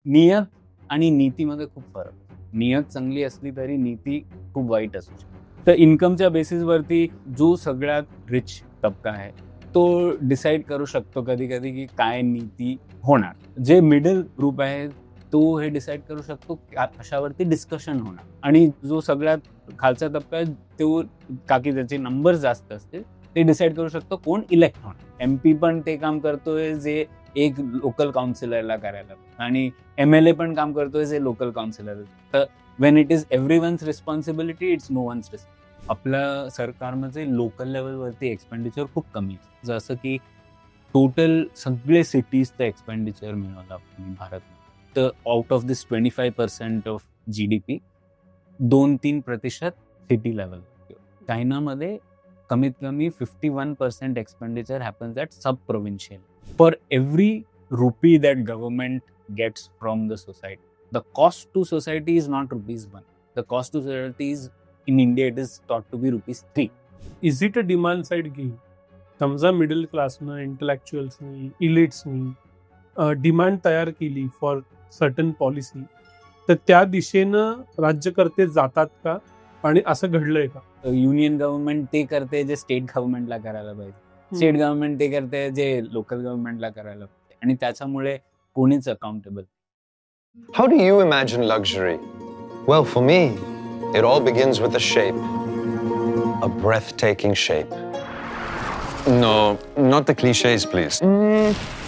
नियत आणि नीतीमध्ये खूप फरक. नियत चांगली असली तरी नीती खूप वाईट असू शकते. तर इन्कमच्या बेसिसवरती जो सगळ्यात रिच तबका आहे तो डिसाईड करू शकतो कधी कधी की काय नीती होणार. जे मिडल ग्रुप आहे तो हे डिसाईड करू शकतो कशावरती डिस्कशन होणार. आणि जो सगळ्यात खालचा तबका आहे तो काकी त्याचे नंबर जास्त असतील ते डिसाईड करू शकतो कोण इलेक्ट होणार. MP पण ते काम करतोय जे एक लोकल काउन्सिलरला करायला, आणि MLA पण काम करतोय जे लोकल काउन्सिलर. तर when it is everyone's responsibility, it's no one's responsibility. आपल्या सरकारमध्ये लोकल लेवलवरती एक्सपेंडिचर खूप कमी आहे. जसं की टोटल सगळे सिटीजचं एक्सपेंडिचर मिळवलं आपण भारतमध्ये, तर out of this 25% of GDP 2-3% city level. चायनामध्ये कमीत कमी 51% expenditure happens at sub provincial. For every rupee that government gets from the society, the cost to society is not ₹1. The cost to society is, in India, it is thought to be ₹3. Is it a demand side game? समजा middle क्लासनं, इंटलेक्च्युअल्सनी, इलिट्सनी demand तयार केली for certain policy, तर त्या दिशेनं राज्यकर्ते जातात का, आणि असं घडलंय का? युनियन गव्हर्नमेंट ते करते जे स्टेट गव्हर्नमेंटला करायला पाहिजे, स्टेट गव्हर्नमेंट ते करते जे लोकल गव्हर्नमेंटला करायला पाहिजे, आणि त्याच्यामुळे कोणीच accountable. How do you imagine luxury? Well, for me, it all begins with a shape. A breathtaking shape. No, not the cliches, please.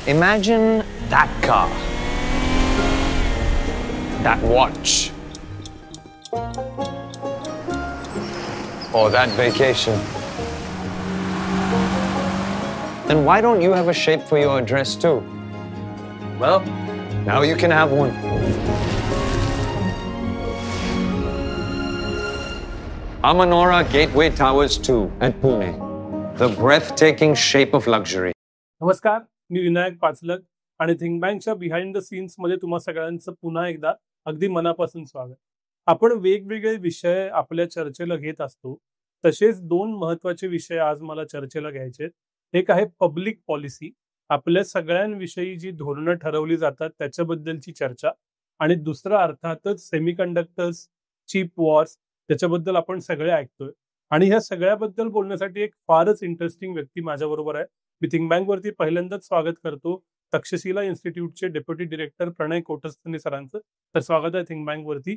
Imagine that car. That watch. Or that vacation. Then why don't you have a shape for your address too? Well, now you can have one. Amanora Gateway Towers 2 at Pune. The breathtaking shape of luxury. नमस्कार, मी विनायक पाचलक आणि think बँकच्या behind the scenes मध्ये तुम्हा सगळ्यांचं पुन्हा एकदा अगदी मनापासून स्वागत. आपण वेगवेगळे विषय आपल्या चर्चेला घेत असतो, तसेच 2 महत्वाचे विषय आज मला चर्चेला घ्यायचे. एक आहे पब्लिक पॉलिसी, आपल्या सगळ्यांविषयी जी धोरणं ठरवली जातात त्याच्याबद्दलची चर्चा, आणि दुसरा अर्थातच सेमीकंडक्टर्स, चिप वॉर्स, त्याच्याबद्दल आपण सगळे ऐकतोय. आणि ह्या सगळ्याबद्दल बोलण्यासाठी एक फारच इंटरेस्टिंग व्यक्ती माझ्याबरोबर आहे. मी थिंक बँक वरती पहिल्यांदाच स्वागत करतो तक्षशिला इन्स्टिट्यूटचे डेप्युटी डिरेक्टर प्रणय कोटस्थने सरांचं. तर स्वागत आहे थिंक बँक वरती.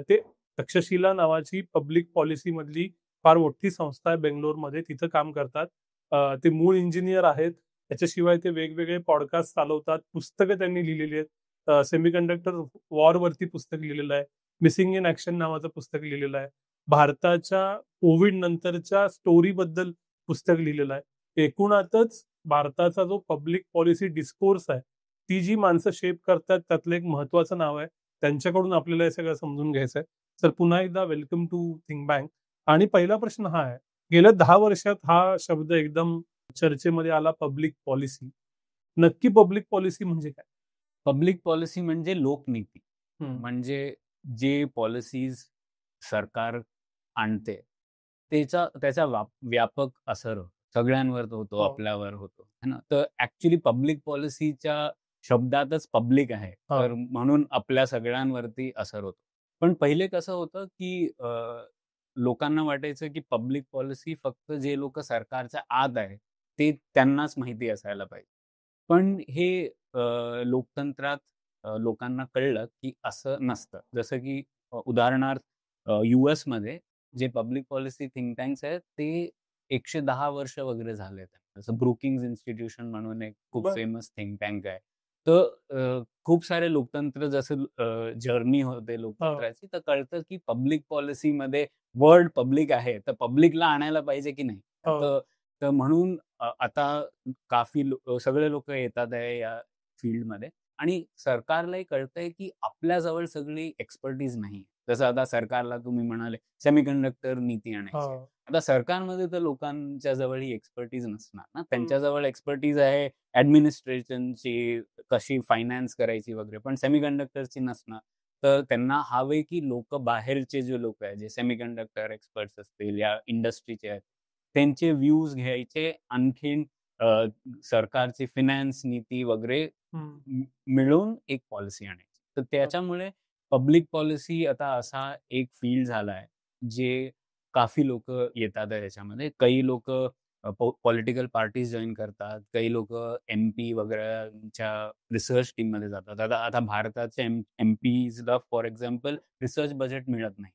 ते तक्षशिला नावाची पब्लिक पॉलिसी मधली फार मोठी संस्था आहे बेंगलोरमध्ये, तिथं काम करतात. ते मूळ इंजिनियर आहेत. त्याच्याशिवाय ते वेगवेगळे पॉडकास्ट चालवतात, पुस्तकं त्यांनी लिहिलेली आहेत. सेमीकंडक्टर वॉर वरती पुस्तक लिहिलेलं आहे, मिसिंग इन ऍक्शन नावाचं पुस्तक लिहिलेलं आहे, भारताच्या कोविड नंतरच्या स्टोरी बद्दल पुस्तक लिहिलेलं आहे. एकूणातच भारताचा जो पब्लिक पॉलिसी डिस्कोर्स आहे, ती जी माणसं शेप करतात त्यातलं एक महत्वाचं नाव आहे. त्यांच्याकडून आपल्याला हे सगळं समजून घ्यायचं आहे. सर, पुन्हा एकदा वेलकम टू थिंक बँक. आणि पहिला प्रश्न हा आहे, गेल्या 10 वर्षात हा शब्द एकदम चर्चेमध्ये आला, पब्लिक पॉलिसी. नक्की पब्लिक पॉलिसी म्हणजे काय? पब्लिक पॉलिसी म्हणजे लोकनीती. म्हणजे जे पॉलिसीज सरकार आणते त्याचा व्यापक असर सगळ्यांवर होतो, आपल्यावर होतो, है ना. तर ऍक्च्युली पब्लिक पॉलिसीच्या शब्दातच पब्लिक आहे, तर म्हणून आपल्या सगळ्यांवरती असर होतो. पण पहिले कसं होतं की लोकांना वाटायचं की पब्लिक पॉलिसी फक्त जे लोक सरकारच्या आत आहे ते त्यांनाच माहिती असायला पाहिजे. पण हे लोकतंत्रात लोकांना कळलं की असं नसतं. जसं की उदाहरणार्थ US मध्ये जे पब्लिक पॉलिसी थिंक टँक्स आहेत ते 110 वर्ष वगैरे झाले. जसं ब्रुकिंग्स इन्स्टिट्यूशन म्हणून एक खूप फेमस थिंक टँक आहे. तर खूप सारे लोकतंत्र जसं जर्नी होते लोकतंत्राची, तर कळतं की पब्लिक पॉलिसीमध्ये वर्ड पब्लिक आहे, तर पब्लिकला आणायला पाहिजे की नाही. तर म्हणून आता काफी सगळे लोक येतात आहे या फील्डमध्ये, आणि सरकारलाही कळतंय की आपल्याजवळ सगळी एक्सपर्टीज नाही. जसं आता सरकारला तुम्ही म्हणाले सेमीकंडक्टर नीती आणायची, आता सरकारमध्ये तर लोकांच्या जवळ ही एक्सपर्टीज नसणार ना. त्यांच्याजवळ एक्सपर्टीज आहे ऍडमिनिस्ट्रेशनची, कशी फायनान्स करायची वगैरे, पण सेमीकंडक्टरची नसणार. तर त्यांना हवे की लोक बाहेरचे जे लोक आहेत, जे सेमीकंडक्टर एक्सपर्ट्स असतील या इंडस्ट्रीचे आहेत, त्यांचे व्ह्यूज घ्यायचे, आणखीन सरकारची फिनान्स नीती वगैरे मिळून एक पॉलिसी आणायची. तर त्याच्यामुळे पब्लिक पॉलिसी आता असा एक फील्ड झाला आहे जे काफी लोक येतात आहे याच्यामध्ये. काही लोक पॉलिटिकल पार्टीज जॉईन करतात, काही लोक MP वगैरेच्या रिसर्च टीम मध्ये जातात. आता आता भारताच्या MPला फॉर एक्झाम्पल रिसर्च बजेट मिळत नाही,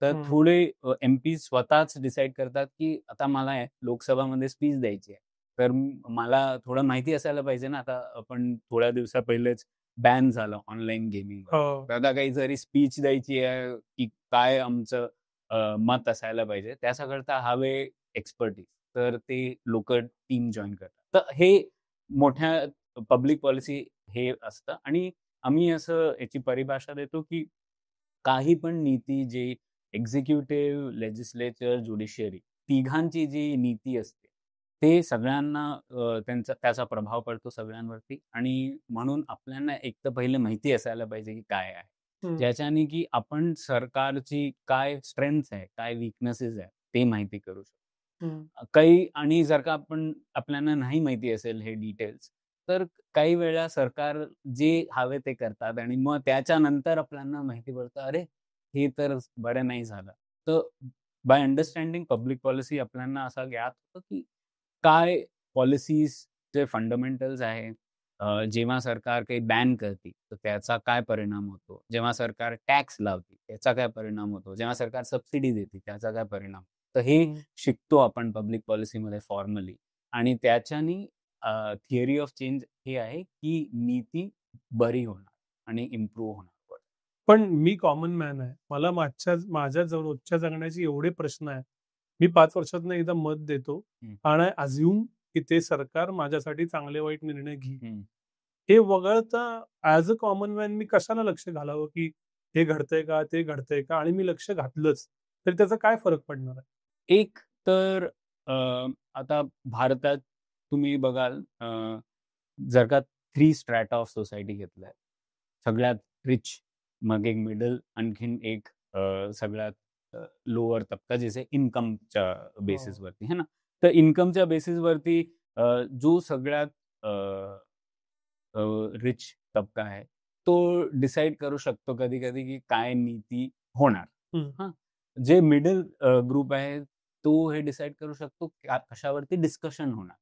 तर थोडे MP स्वतःच डिसाईड करतात की आता मला लोकसभामध्ये स्पीच द्यायची आहे, तर मला थोडं माहिती असायला पाहिजे ना. आता आपण थोड्या दिवसा पहिलेच बॅन झालं ऑनलाईन गेमिंग. आता काही जरी स्पीच द्यायची आहे की काय आमचं मत असायला पाहिजे, त्याच्याकरता हवे एक्सपर्टीज, तर ते लोक टीम जॉईन करतात. तर हे मोठ्या पब्लिक पॉलिसी हे असतं. आणि आम्ही असं याची परिभाषा देतो की काही पण नीती जी एक्झिक्युटिव्ह, लेजिस्लेचर, ज्युडिशियरी तिघांची जी नीती असते ते सगळ्यांना त्याचा प्रभाव पडतो सगळ्यांवरती. आणि म्हणून आपल्याला एक तर पहिले माहिती असायला पाहिजे की काय आहे, ज्याच्याने की आपण सरकारची काय स्ट्रेंथ आहे, काय विकनेसेस आहे ते माहिती करू शकतो. काही आणि जर का आपल्याला नाही माहिती असेल हे डिटेल्स, तर काही वेळा सरकार जे हवे ते करतात आणि मग त्याच्यानंतर आपल्याला माहिती पडतं अरे हे तर बरं नाही झालं. तर बाय अंडरस्टँडिंग पब्लिक पॉलिसी आपल्याला असा ज्ञात होतं की काय पॉलिसीजचे फंडामेंटल्स आहे. जेव्हा सरकार काही बॅन करते तर त्याचा काय परिणाम होतो, जेव्हा सरकार टॅक्स लावते त्याचा काय परिणाम होतो, जेव्हा सरकार सबसिडी देते त्याचा काय परिणाम. तर हे शिकतो आपण पब्लिक पॉलिसीमध्ये फॉर्मली. आणि त्याच्यानी थिअरी ऑफ चेंज हे आहे की नीती बरी होणार आणि इम्प्रूव्ह होणार. पण मी कॉमन मॅन आहे, मला माझ्या रोजच्या जगण्याचे एवढे प्रश्न आहेत. मी 5 वर्षातनं एकदा मत देतो आणि अज्युम की ते सरकार माझ्यासाठी चांगले वाईट निर्णय घेईल. हे वगळता ऍज अ कॉमन मॅन मी कशाला लक्ष घालावं की हे घडतंय का, ते घडतंय का, आणि मी लक्ष घातलंच तर त्याचा काय फरक पडणार आहे? एक तर आता भारतात तुम्ही बघाल, जर का 3 स्ट्रॅटा ऑफ सोसायटी घेतलाय, सगळ्यात रिच, मग एक मिडल, आणखीन एक सगळ्यात लोअर तबका, जसे इन्कमच्या बेसिसवरती है ना. तर इन्कमच्या बेसिसवरती जो सगळ्यात रिच तबका आहे तो डिसाईड करू शकतो कधी कधी की काय नीती होणार. हा, जे मिडल ग्रुप आहे तो हे डिसाईड करू शकतो कशावरती डिस्कशन होणार.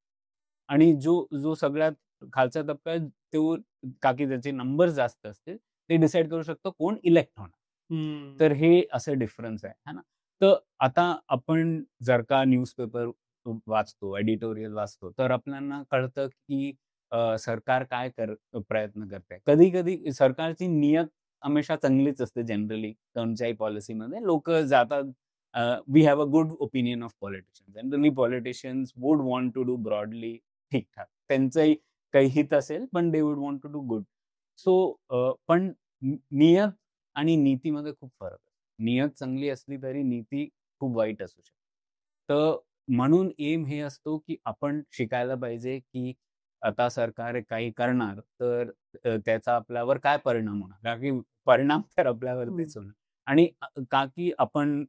आणि जो सगळ्यात खालचा तबका आहे तो काकी त्याचे नंबर जास्त असतील ते डिसाईड करू शकतो कोण इलेक्ट होणार. तर हे असं डिफरन्स आहे ना. तर आता आपण जर का न्यूजपेपर वाचतो, एडिटोरियल वाचतो, तर आपल्याला कळतं की सरकार काय प्रयत्न करते. कधी कधी सरकारची नियत हमेशा चांगलीच असते. जनरली कोणत्याही पॉलिसीमध्ये लोक जातात. We have a good opinion of politicians. Generally politicians would want to do broadly ठीकठाक, त्यांचंही काही हित असेल पण they would want to do good. So पण नियत आणि नीतीमध्ये खूप फरक आहे. नियत चांगली असली तरी नीती खूप वाईट असू शकते. तर म्हणून एम हे असतो की आपण शिकायला पाहिजे की आता सरकार काही करणार तर त्याचा आपल्यावर काय परिणाम होणार. कारण की परिणाम तर आपल्यावरतीच होणार. आणि का की आपण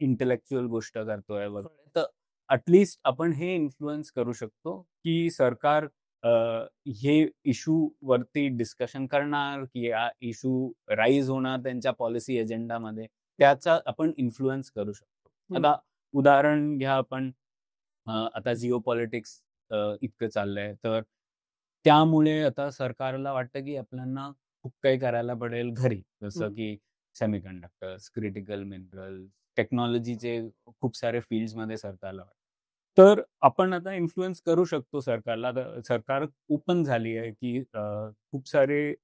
इंटेलेक्च्युअल गोष्ट करतोय वगैरे, तर अटलिस्ट आपण हे इन्फ्लुएन्स करू शकतो की सरकार हे इश्यू वरती डिस्कशन करणार की हा इश्यू राईज होणार त्यांच्या पॉलिसी एजेंडामध्ये, त्याचा आपण इन्फ्लुएन्स करू शकतो. आता उदाहरण घ्या आपण, आता जिओ पॉलिटिक्स इतकं चाललंय, तर त्यामुळे आता सरकारला वाटतं की आपल्याला खूप काही करायला पडेल घरी, जसं की सेमीकंडक्टर्स, क्रिटिकल मिनरल्स, टेक्नॉलॉजीचे खूप सारे फील्ड्समध्ये सरकारला वाटतं. तर आपण आता इन्फ्लुएन्स करू शकतो सरकारला. सरकार ओपन झाली आहे की खूप सारे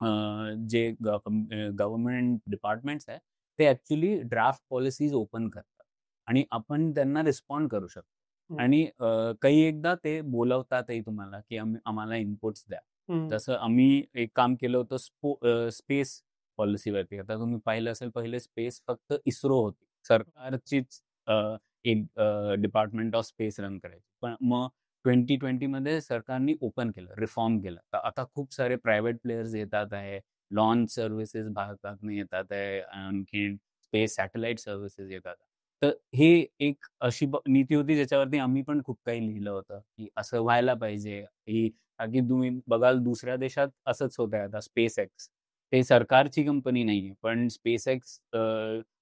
जे गव्हर्नमेंट डिपार्टमेंट्स आहेत ते ऍक्च्युली ड्राफ्ट पॉलिसीज ओपन करतात आणि आपण त्यांना रिस्पॉन्ड करू शकतो. आणि काही एकदा ते बोलवतातही तुम्हाला की आम्हाला इनपुट्स द्या. जसं आम्ही एक काम केलं होतं स्पेस पॉलिसीवरती. आता तुम्ही पाहिलं असेल, पहिले स्पेस फक्त इस्रो होती, सरकारचीच एक डिपार्टमेंट ऑफ स्पेस रन करायची. पण मग 2020 मध्ये सरकारने ओपन केलं, रिफॉर्म केलं. तर आता खूप सारे प्रायव्हेट प्लेयर्स येतात आहे, लॉन्च सर्व्हिसेस भारतात येतात आहे, आणखी स्पेस सॅटेलाइट सर्व्हिसेस येतात. तर हे एक अशी नीती होती ज्याच्यावरती आम्ही पण खूप काही लिहिलं होतं की असं व्हायला पाहिजे. की तुम्ही बघाल दुसऱ्या देशात असंच होत आहे. आता स्पेस एक्स ते सरकारची कंपनी नाहीये, पण SpaceX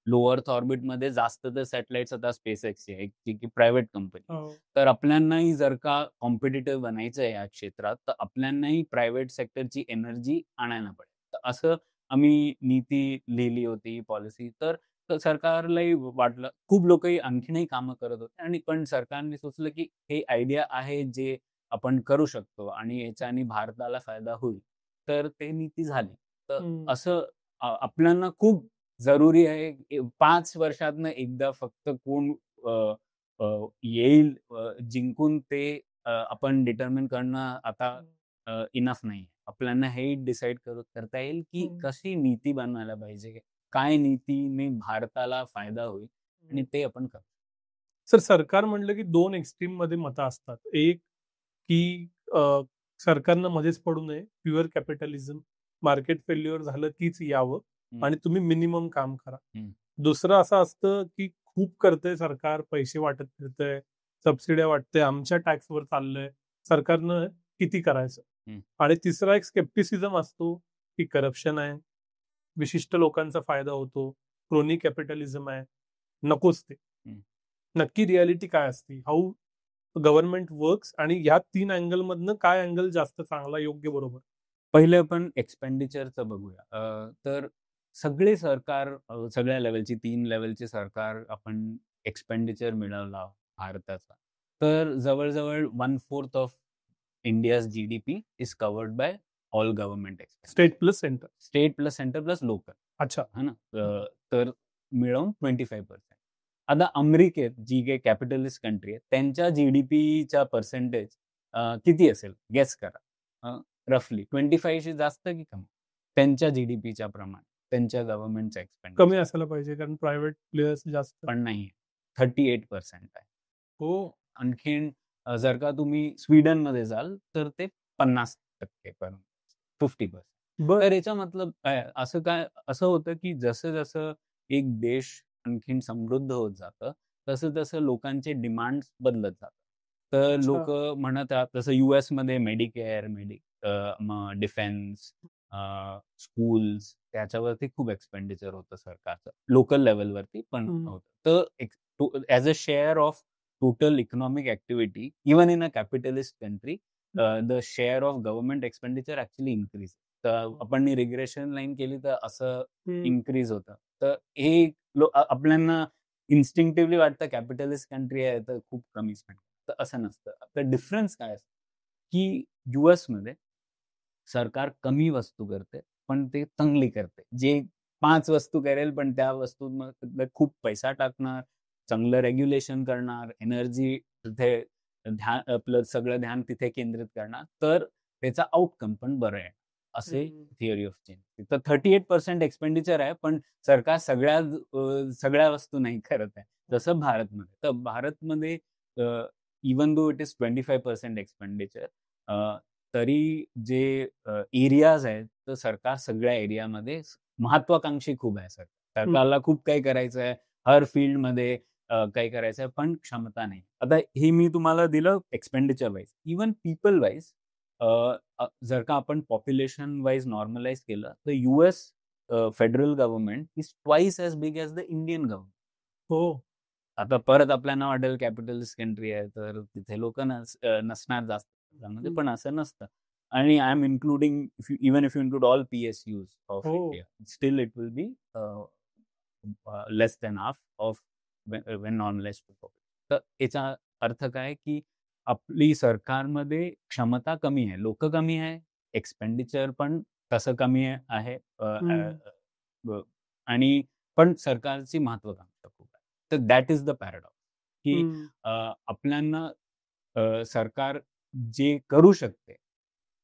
लो अर्थ ऑर्बिटमध्ये जास्त तर सॅटेलाइट्स आता SpaceXचे आहे, जी की प्रायव्हेट कंपनी. हो. तर आपल्यालाही जर का कॉम्पिटिटिव्ह बनायचं आहे या क्षेत्रात, तर आपल्यालाही प्रायव्हेट सेक्टरची एनर्जी आणायला पडेल. तर असं आम्ही नीती लिहिली होती, पॉलिसी. तर सरकारलाही वाटलं. खूप लोकही आणखीनही कामं करत होते आणि पण सरकारने सुचलं, की हे आयडिया आहे जे आपण करू शकतो आणि याच्याने भारताला फायदा होईल. तर ते नीती झाली. तर हम्म. असं आपल्याला खूप जरुरी आहे. 5 वर्षातनं एकदा फक्त कोण अ, अ, येईल जिंकून ते आपण डिटरमाइन करणं आता इनफ नाही. आपल्याला हे डिसाईड करता येईल, की हम्म. कशी नीती बनवायला पाहिजे. काय नीतीने भारताला फायदा होईल आणि ते आपण करू. सर, सरकार म्हणलं की 2 एक्स्ट्रीम मध्ये मतं असतात. एक की सरकारनं मध्येच पडू नये, प्युअर कॅपिटलिझम, मार्केट फेल्युअर झालं कीच यावं हं, आणि तुम्ही मिनिमम काम करा. हं, दुसरं असं असतं की खूप करतंय सरकार, पैसे वाटत फिरतंय, सबसिड्या वाटतंय, आमच्या टॅक्सवर चाललंय, सरकारनं किती करायचं? हं. आणि तिसरा एक स्केप्टिसिझम असतो की करप्शन आहे, विशिष्ट लोकांचा फायदा होतो, क्रोनी कॅपिटलिझम आहे, नकोच ते. हं. नक्की रियालिटी काय असते? हाऊ गव्हर्नमेंट वर्क्स आणि ह्या 3 अँगल मधनं काय अँगल जास्त चांगला, योग्य, बरोबर? पहिले आपण एक्सपेंडिचरचं बघूया. तर सगळे सरकार सगळ्या लेव्हलची 3 लेव्हलचे सरकार आपण एक्सपेंडिचर मिळवला भारताचा. तर जवळ-जवळ 1/4 of India's GDP is covered bye all government expenditure. State plus centre. State plus centre plus local. अच्छा. है ना? तर मिळून 25%. आता अमेरिकेत जी काही कॅपिटलिस्ट कंट्री आहे, त्यांच्या GDPचा पर्सेंटेज किती असेल? गेस करा. रफली 25 शी जास्त की कमी? त्यांच्या GDPच्या प्रमाणे, त्यांच्या गव्हर्नमेंटचं एक्सपेंडिचर. कमी असायला पाहिजे कारण प्रायव्हेट प्लेयर्स जास्त. पण नाही. 38% आहे. हो. आणखीन जर का तुम्ही स्वीडनमध्ये जाल, तर ते 50% पर्यंत, 50%. बरं. तर याचा मतलब काय? असं होतं, की जसं-जसं एक देश आणखीन समृद्ध होत जातं, तसं-तसं लोकांचे डिमांड्स बदलत जातात. तर अच्छा. लोकं म्हणत आहेत, जसं यूएसमध्ये मेडिकेअर, मग डिफेन्स, स्कूल्स त्याच्यावरती खूप एक्सपेंडिचर होतं सरकारचं. लोकल लेव्हलवरती पण होतं. तर as a share of total economic activity, even in a capitalist country, the share of government expenditure actually increase. तर आपण रिग्रेशन लाईन केली तर असं इन्क्रीज होतं. तर हे आपल्याला इन्स्टिंक्टिव्हली वाटतं कॅपिटलिस्ट कंट्री आहे तर खूप कमी स्पेंड. तर असं नसतं. तर डिफरन्स काय असतं, की यूएसमध्ये सरकार कमी वस्तू करते, पण ते चांगली करते. जे 5 वस्तू करेल, पण त्या वस्तूंमध्ये खूप पैसा टाकणार, चांगलं रेग्युलेशन करणार, एनर्जी तिथे आपलं सगळं ध्यान तिथे केंद्रित करणार, तर त्याचा आउटकम पण बरं आहे. असे थिअरी ऑफ चेंज. तर 38% एक्सपेंडिचर आहे, पण सरकार सगळ्या वस्तू नाही करत आहे. जसं भारतमध्ये. तर भारतमध्ये even though it is 25% expenditure, तरी जे एरियाज आहेत, तर सरकार सगळ्या एरियामध्ये महत्वाकांक्षी खूप आहे सर. सरकारला खूप काही करायचं आहे. हर फील्डमध्ये काही करायचं आहे, पण क्षमता नाही. आता हे मी तुम्हाला दिलं expenditure wise. Even people wise जर का आपण पॉप्युलेशन वाईज नॉर्मलाइज केलं, तर US federal government is twice as big as the Indian government. हो. आता परत आपल्याला वाटेल कॅपिटलिस्ट कंट्री आहे, तर तिथे लोकं नसणार जास्त त्यामध्ये, पण असं नसतं. आणि I am including even if you include all PSUs of हो. India, still it will be less than half of when normalised to population. तर याचा अर्थ काय, की आपली सरकारमध्ये क्षमता कमी आहे, लोकं कमी आहे, एक्सपेंडिचर पण तसं कमी आहे. आणि पण सरकारची महत्वाकांक्षा खूप आहे. तर दॅट इज द पॅराडॉक्स, की आपल्याला सरकार जे करू शकते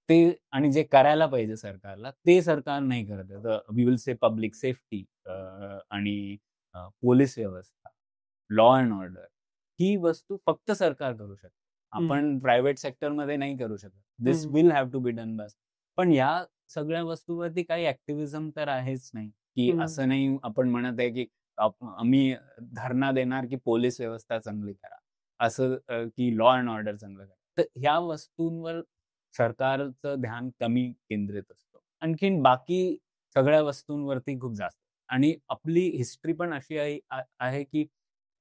ते आणि जे करायला पाहिजे सरकारला, ते सरकार नाही करत आहे. तर we will say public safety आणि पोलीस व्यवस्था, लॉ अँड ऑर्डर, ही वस्तू फक्त सरकार करू शकते. आपण प्रायव्हेट सेक्टरमध्ये नाही करू शकत. This will have to be done by. पण या सगळ्या वस्तूवरती काही ॲक्टिव्हिझम तर आहेच नाही, की असं नाही आपण म्हणत आहे, की आम्ही धरणा देणार, की पोलीस व्यवस्था चांगली करा. असं की लॉ अँड ऑर्डर चांगलं करा. तर ह्या वस्तूंवर सरकारचं ध्यान कमी केंद्रित असतं. आणखीन बाकी सगळ्या वस्तूंवरती खूप जास्त. आणि आपली हिस्ट्री पण अशी आहे की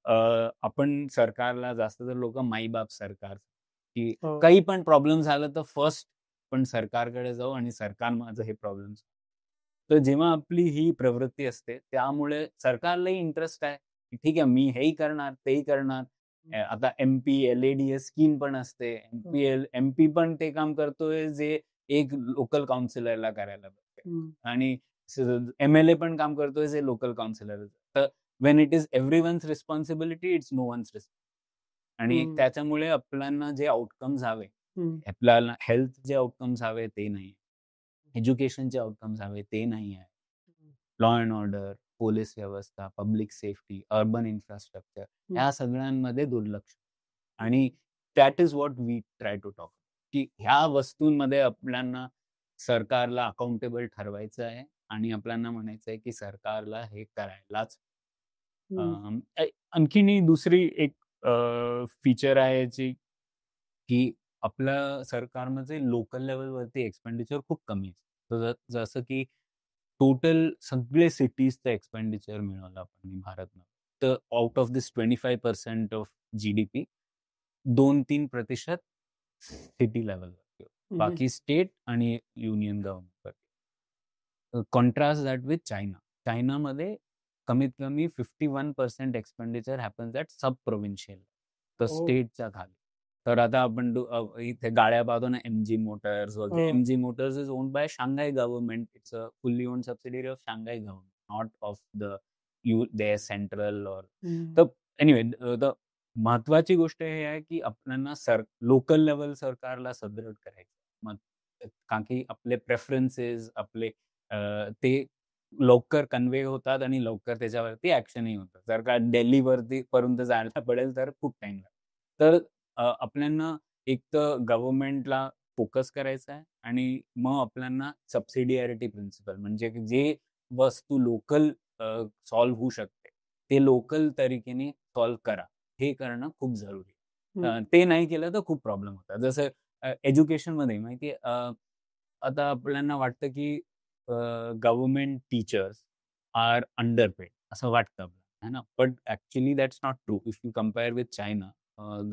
आपण सरकारला जास्त तर लोक माईबाप सरकार, की काही पण प्रॉब्लेम झालं तर फर्स्ट पण सरकारकडे जाऊ आणि सरकार माझं हे प्रॉब्लेम. तर जेव्हा आपली ही प्रवृत्ती असते त्यामुळे सरकारलाही इंटरेस्ट आहे की ठीक आहे मी हेही करणार तेही करणार. आता MP LADS स्कीम पण असते. MP पण ते काम करतोय जे एक लोकल काउन्सिलरला करायला पाहिजे. आणि MLA पण काम करतोय जे लोकल काउन्सिलर. तर when it is everyone's responsibility it's no one's responsibility. आणि त्याच्यामुळे आपल्याला जे आउटकम्स हवे, आपल्याला हेल्थ जे आउटकम्स हवे ते नाही, एज्युकेशनचे आउटकम्स हवे ते नाही आहे. लॉ अँड ऑर्डर, पोलीस व्यवस्था, पब्लिक सेफ्टी, अर्बन इन्फ्रास्ट्रक्चर ह्या सगळ्यांमध्ये दुर्लक्ष. आणि that is what we try to talk, की ह्या वस्तूंमध्ये आपल्याला सरकारला अकाउंटेबल ठरवायचं आहे आणि आपल्याला म्हणायचं आहे की सरकारला हे करायलाच. आणखीन दुसरी एक फीचर आहे याची, की आपल्या सरकारमध्ये लोकल लेवलवरती एक्सपेंडिचर खूप कमी आहे. तर जसं की टोटल सगळे सिटीजचं एक्सपेंडिचर मिळवलं आपण भारतनं, तर out of this 25% of GDP 2-3% city लेवलवरती, बाकी स्टेट आणि युनियन गव्हर्नमेंटवरती. Contrast that with China. चायनामध्ये कमीत कमी 51% expenditure happens at sub provincial, तर स्टेटच्या खाली. तर आता आपण इथे गाड्या पाहतो ना, MG मोटर्स वगैरे. MG Motors is owned by Shanghai government. It's a fully owned subsidiary of Shanghai government, not of the central और. तर एनिवे, द महत्वाची गोष्ट हे आहे की आपल्याला लोकल लेवल सरकारला सदृढ करायचं. मग कारण की आपले प्रेफरन्सेस आपले ते लवकर कन्वे होतात आणि लवकर त्याच्यावरती ऍक्शनही होतं. जर का दिल्लीवरती पर्यंत जायला पडेल तर खूप टाइम लागतो. तर आपल्याला एक तर गव्हर्नमेंटला फोकस करायचा आहे आणि मग आपल्याला सबसिडियारिटी प्रिन्सिपल, म्हणजे जे वस्तू लोकल सॉल्व्ह होऊ शकते ते लोकल तरीकेने सॉल्व्ह करा, हे करणं खूप जरुरी आहे. ते नाही केलं तर खूप प्रॉब्लेम होतात. जसं एज्युकेशनमध्ये माहिती आहे, आता आपल्याला वाटतं की गव्हर्नमेंट टीचर्स आर अंडरपेड असं वाटतं आपल्याला, है ना. But actually that's not true. If you compare with China,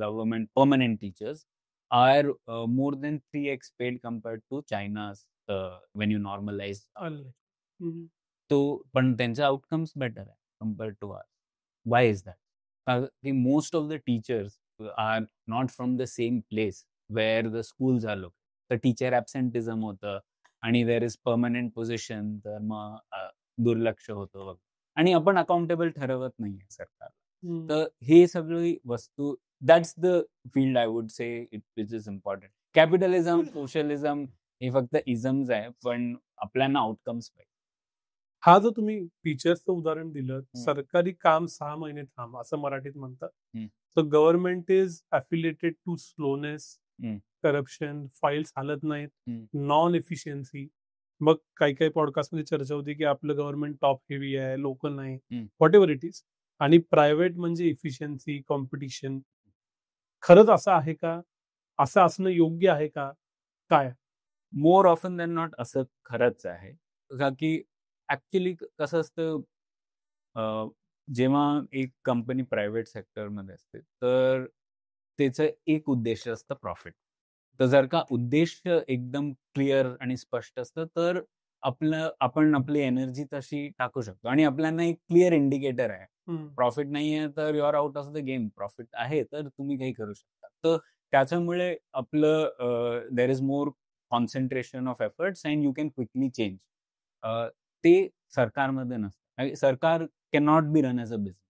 government permanent teachers are more than 3x paid compared to China's when you normalize. तो पण त्यांचे आउटकम्स बेटर आहे compared to ours. Why is that? Most of the teachers are not from the same place where the schools are located. तर teacher ऍब्सेंटिझम होतं आणि there is permanent position, तर मग दुर्लक्ष होतं आणि आपण अकाउंटेबल ठरवत नाहीये सरकार. तर हे सगळी वस्तू, that's the field I would say it is important. Capitalism, socialism हे फक्त इझम्स आहे, पण आपल्याला आउटकम्स पाहिजे. हा जो तुम्ही फीचर्सचं उदाहरण दिलं, सरकारी काम 6 महिने थांब असं मराठीत म्हणतात. तर government is affiliated to slowness, corruption, files हालत नाहीत, नॉन एफिशियन्सी. मग काही पॉडकास्टमध्ये चर्चा होती की आपलं गव्हर्नमेंट टॉप हेवी आहे, लोकल नाही, व्हॉट एव्हर इट इज. आणि प्रायव्हेट म्हणजे इफिशियन्सी, कॉम्पिटिशन. खरंच असं आहे का? असं असणं योग्य आहे का? काय? मोर ऑफन दॅन नॉट असं खरंच आहे. का की ऍक्च्युली कसं असतं, जेव्हा एक कंपनी प्रायव्हेट सेक्टरमध्ये असते तर त्याचं एक उद्देश असतं प्रॉफिट. तर जर का उद्देश एकदम क्लिअर आणि स्पष्ट असतं तर आपण आपली एनर्जी तशी टाकू शकतो आणि आपल्याला एक क्लिअर इंडिकेटर आहे. प्रॉफिट नाही आहे तर you are out of the game. Profit आहे तर तुम्ही काही करू शकता. तर त्याच्यामुळे आपलं there is more concentration of efforts and you can quickly change. ते सरकारमध्ये नसतं. सरकार cannot be run as a business.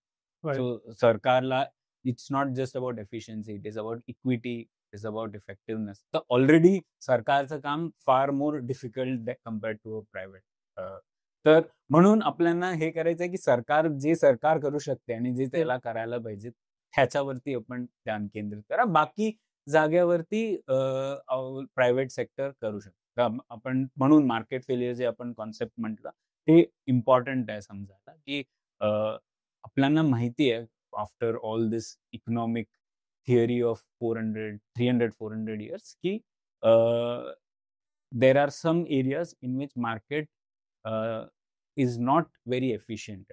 Right. So सरकारला it's not just about efficiency, it is about equity, it is about effectiveness. तर already सरकारचं काम फार more difficult compared to private. तर म्हणून आपल्याला हे करायचं आहे की सरकार करू शकते आणि जे त्याला करायला पाहिजे ह्याच्यावरती आपण ध्यान केंद्रित करा. बाकी जागेवरती प्रायव्हेट सेक्टर करू शकतो. आपण म्हणून मार्केट फेलियर जे आपण कॉन्सेप्ट म्हटलं ते इम्पॉर्टंट आहे समजायला, की आपल्याला माहिती आहे after all this economic theory of 300-400 years की there are some areas in which market is not very efficient.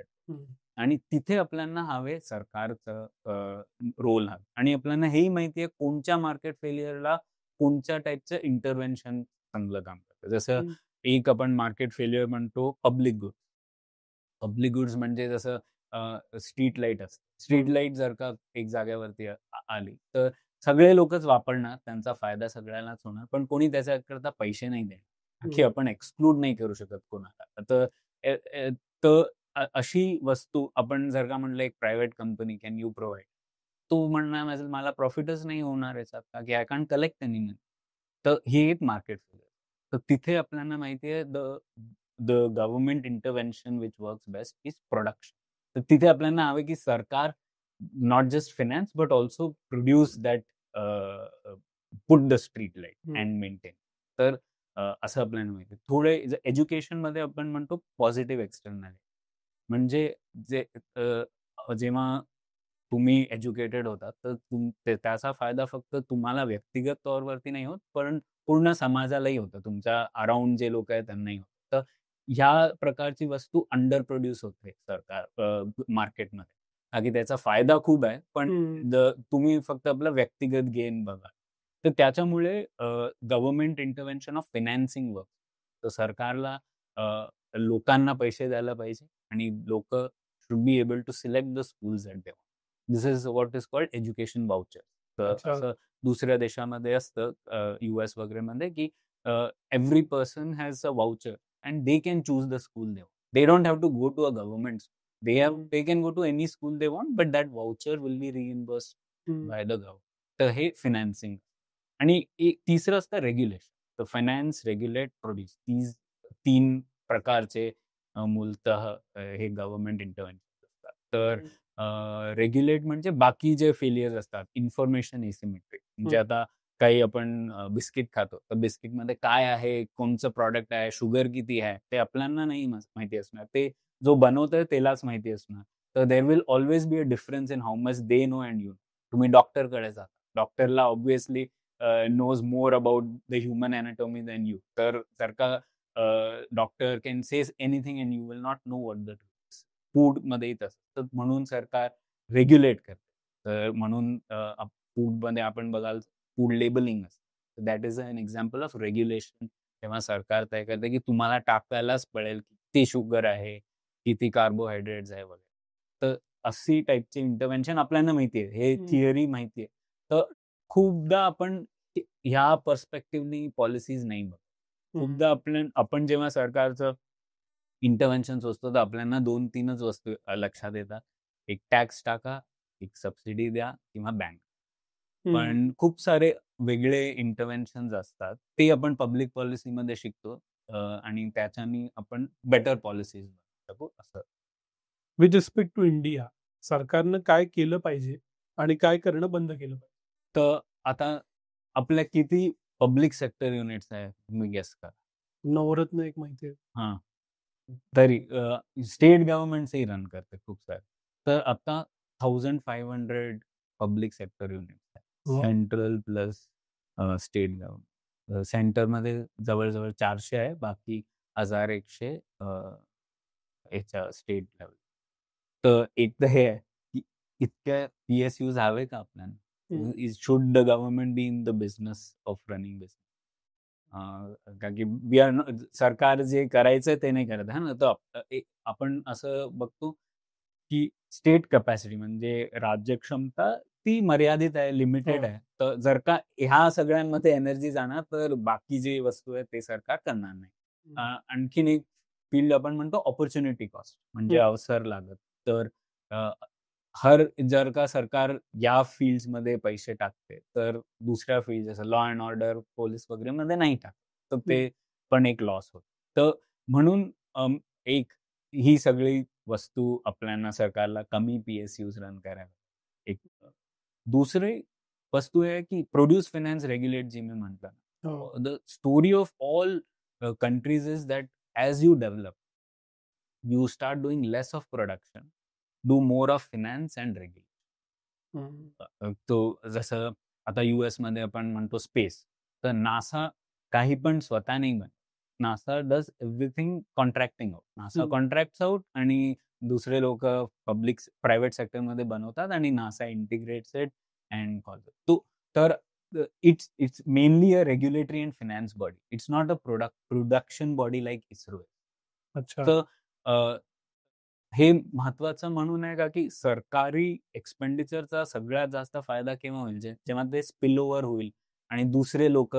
आणि तिथे आपल्याला हवे सरकारचं रोल हवं. आणि आपल्याला हेही माहिती आहे कोणत्या मार्केट फेल्युअरला कोणत्या टाईपचं इंटरव्हेन्शन चांगलं काम करतं. जसं एक आपण मार्केट फेल्युअर म्हणतो पब्लिक गुड्स. पब्लिक गुड्स म्हणजे जसं स्ट्रीट लाईट असतं. स्ट्रीट लाईट जर का एक जागेवरती आली तर सगळे लोकच वापरणार, त्यांचा फायदा सगळ्यांनाच होणार, पण कोणी त्याच्याकरता पैसे नाही देणार, की आपण एक्सक्लूड नाही करू शकत कोणाला. तर अशी वस्तू आपण जर का म्हणलं एक private company can you provide, तो म्हणणार मला प्रॉफिटच नाही होणार याच्यात का की आय कॅन्ट कलेक्ट एनी मनी. तर हे एक मार्केट फेल्युअर. तर तिथे आपल्याला माहिती आहे the government intervention which works best is production. तर तिथे आपल्याला हवे की सरकार not just finance but also produce that put the street light and maintain. तर असं आपल्याला माहिती. थोडे एज्युकेशन मध्ये आपण म्हणतो पॉझिटिव्ह एक्सटर्नॅलिटी. म्हणजे जेव्हा तुम्ही एज्युकेटेड होतात तर त्याचा फायदा फक्त तुम्हाला व्यक्तिगत तौरवरती नाही होत, पण पूर्ण समाजालाही होतं, तुमच्या अराउंड जे लोक आहेत त्यांनाही होतं. तर ह्या प्रकारची वस्तू अंडर प्रोड्यूस होते सरकार मार्केटमध्ये, की त्याचा फायदा खूप आहे, पण तुम्ही फक्त आपलं व्यक्तिगत गेन बघा. तर त्याच्यामुळे government intervention of financing work. तर सरकारला लोकांना पैसे द्यायला पाहिजे आणि लोक should be able to select the schools that they want. This is what is called education voucher. तर असं दुसऱ्या देशामध्ये असतं, US वगैरे मध्ये, की every person has a voucher and they can choose the school they want. They don't have to go to a government. They can go to any school they want, but that voucher will be reimbursed by the government. तर हे financing. आणि एक तिसरं असतं regulation. तर finance, regulate, produce, तीन प्रकारचे मूलतः हे गव्हर्नमेंट इंटरव्हेन्शन असतात. तर रेग्युलेट म्हणजे बाकी जे फेलियर असतात, इन्फॉर्मेशन एसिमेट्री. म्हणजे आता काही आपण बिस्किट खातो, तर बिस्किटमध्ये काय आहे, कोणचं प्रॉडक्ट आहे, शुगर किती आहे, ते आपल्याला नाही माहिती असणार. ते जो बनवतोय त्यालाच माहिती असणार. तर there will always be a difference in how much they know and you. तुम्ही डॉक्टरकडे जाता, डॉक्टरला obviously knows more about the human anatomy than you. तर जर का doctor can say anything and you will not know what the truth. Food मध्ये तर म्हणून सरकार रेग्युलेट करते. तर म्हणून फूड मध्ये आपण बघाल फूड लेबलिंग असतं. That is an example of regulation. तेव्हा सरकार तय करते की तुम्हाला टाकायलाच पडेल किती शुगर आहे, किती कार्बोहायड्रेट्स आहे वगैरे. तर अशी टाईपचे इंटरव्हेन्शन आपल्याला माहितीये, हे थिअरी माहितीये. तर खूपदा आपण ह्या पर्स्पेक्टिव्हनी पॉलिसीज नाही बघ. खूपदा आपण जेव्हा सरकारचं इंटरव्हेन्शन असतो तर आपल्याला 2-3च वस्तू लक्षात येतात. एक टॅक्स टाका, एक सबसिडी द्या किंवा बँक. पण खूप सारे वेगळे इंटरव्हेन्शन असतात, ते आपण पब्लिक पॉलिसीमध्ये शिकतो आणि त्याच्यानी आपण बेटर पॉलिसीज बनवू शकू असं. विथ रिस्पेक्ट टू इंडिया, सरकारनं काय केलं पाहिजे आणि काय करणं बंद केलं पाहिजे? तर आता आपल्या किती पब्लिक सेक्टर युनिट्स आहे तुम्ही गेस करा. नवरत्न एक माहिती आहे. हां. तरी स्टेट गव्हर्नमेंट्सही रन करते खूप सारे. तर आता 1500 पब्लिक सेक्टर युनिट्स आहेत, सेंट्रल प्लस स्टेट गव्हर्नमेंट. सेंटरमध्ये जवळजवळ 400 आहे, बाकी 1100 याच्या स्टेट लेवल. तर एक तर हे आहे की इतक्या PSUs हवे का आपल्याला? Should the government be in the business of running business? कारण की सरकार जे करायचं ते नाही करत आहे ना. तर आपण असं बघतो की स्टेट कॅपॅसिटी म्हणजे राज्य क्षमता ती मर्यादित आहे, लिमिटेड आहे. तर जर का ह्या सगळ्यांमध्ये एनर्जी जाणार तर बाकी जे वस्तू आहे ते सरकार करणार नाही. आणखीन एक फील्ड आपण म्हणतो ऑपॉर्च्युनिटी कॉस्ट, म्हणजे अवसर लागत. तर जर का सरकार या फील्ड्समध्ये पैसे टाकते तर दुसऱ्या फील्ड जसं लॉ अँड ऑर्डर, पोलीस वगैरे मध्ये नाही टाकत, तर ते पण एक लॉस होत. तर म्हणून एक ही सगळी वस्तू आपल्याला सरकारला कमी PSUs रन करायला. एक दुसरी वस्तू आहे की प्रोड्यूस, फायनान्स, रेग्युलेट जे मी म्हटलं. The story of all countries is that as you develop, you start doing less of production, do more of finance and regulation. तो जसं आता US मध्ये आपण म्हणतो स्पेस, तर नासा काही पण स्वतः नाही बनत. NASA does everything contracting out. NASA हम्म. कॉन्ट्रॅक्ट्स आउट आणि दुसरे लोक प्रायव्हेट सेक्टरमध्ये बनवतात आणि नासा इंटिग्रेट्स इट अँड कॉल तर it's mainly a regulatory and finance body. It's not a production body like ISRO. अच्छा. तर हे महत्वाचं म्हणून आहे का की सरकारी एक्सपेंडिचरचा सगळ्यात जास्त फायदा केव्हा होईल जेव्हा ते स्पिल ओव्हर होईल आणि दुसरे लोक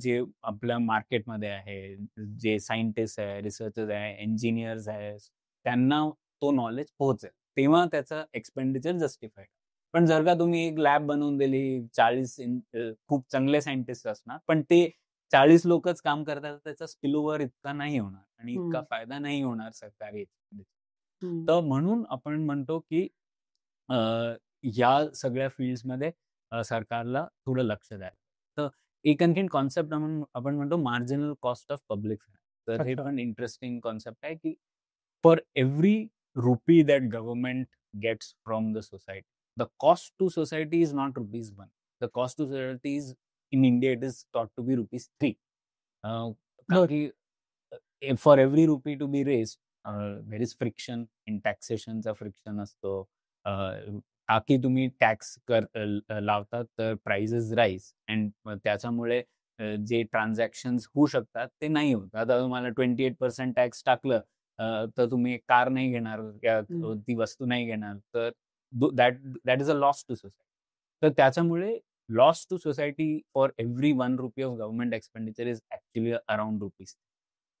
जे आपल्या मार्केटमध्ये आहे, जे सायंटिस्ट आहे, रिसर्चर्स आहे, इंजिनियर्स आहे, त्यांना तो नॉलेज पोहोचेल, तेव्हा त्याचं एक्सपेंडिचर जस्टिफाईड. पण जर का तुम्ही एक लॅब बनवून दिली, 40 खूप चांगले सायंटिस्ट असणार, पण ते 40 लोकच काम करतात, त्याचा स्पिल ओव्हर इतका नाही होणार आणि इतका फायदा नाही होणार सरकारी एक्सपेंडिचर. तर म्हणून आपण म्हणतो की या सगळ्या फील्ड्समध्ये सरकारला थोडं लक्ष द्यायला. तर एक आणखीन कॉन्सेप्ट आपण म्हणतो marginal cost of public finance. तर हे पण इंटरेस्टिंग कॉन्सेप्ट आहे की for every rupee that government gets from the society, the cost to society is not ₹1. The cost to society is, in India, it is thought to be ₹3. For every rupee to be raised, there is friction in taxationचा friction असतो. ताकी तुम्ही tax लावतात तर prices rise and त्याच्यामुळे जे transactions होऊ शकतात ते नाही होत. आता तुम्हाला 28% टॅक्स टाकलं तर तुम्ही कार नाही घेणार, ती वस्तू नाही घेणार, तर that is a loss to society. तर त्याच्यामुळे loss to society for every ₹1 of government expenditure is actually around ₹.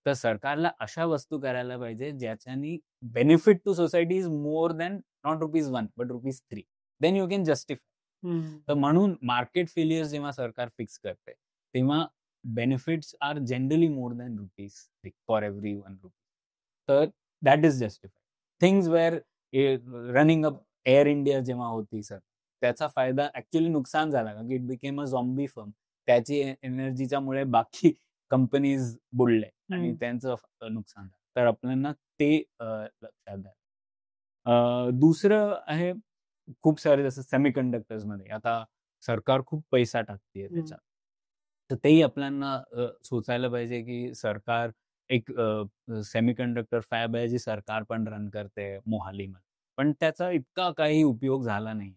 तर सरकारला अशा वस्तू करायला पाहिजे ज्याच्यानी benefit to society is more than not ₹1 but ₹3. Then you can justify. तर म्हणून मार्केट फेलियर जेव्हा सरकार फिक्स करते तेव्हा benefits are generally more than ₹3 for every ₹1. तर that is justify. Things were running up Air India जेव्हा होती sir, त्याचा फायदा ऍक्च्युअली नुकसान झाला का की it became a zombie firm. त्याची एनर्जीच्यामुळे बाकी कंपनीज बुडले आणि त्यांचं नुकसान झालं. तर आपल्याला ते लक्षात द्या. दुसरं आहे खूप सारे जसं सेमीकंडक्टर्स मध्ये आता सरकार खूप पैसा टाकते त्याच्यात, तर तेही आपल्याला सोचायला पाहिजे की सरकार एक सेमीकंडक्टर फॅब आहे जी सरकार पण रन करते मोहालीमध्ये, पण त्याचा इतका काही उपयोग झाला नाही.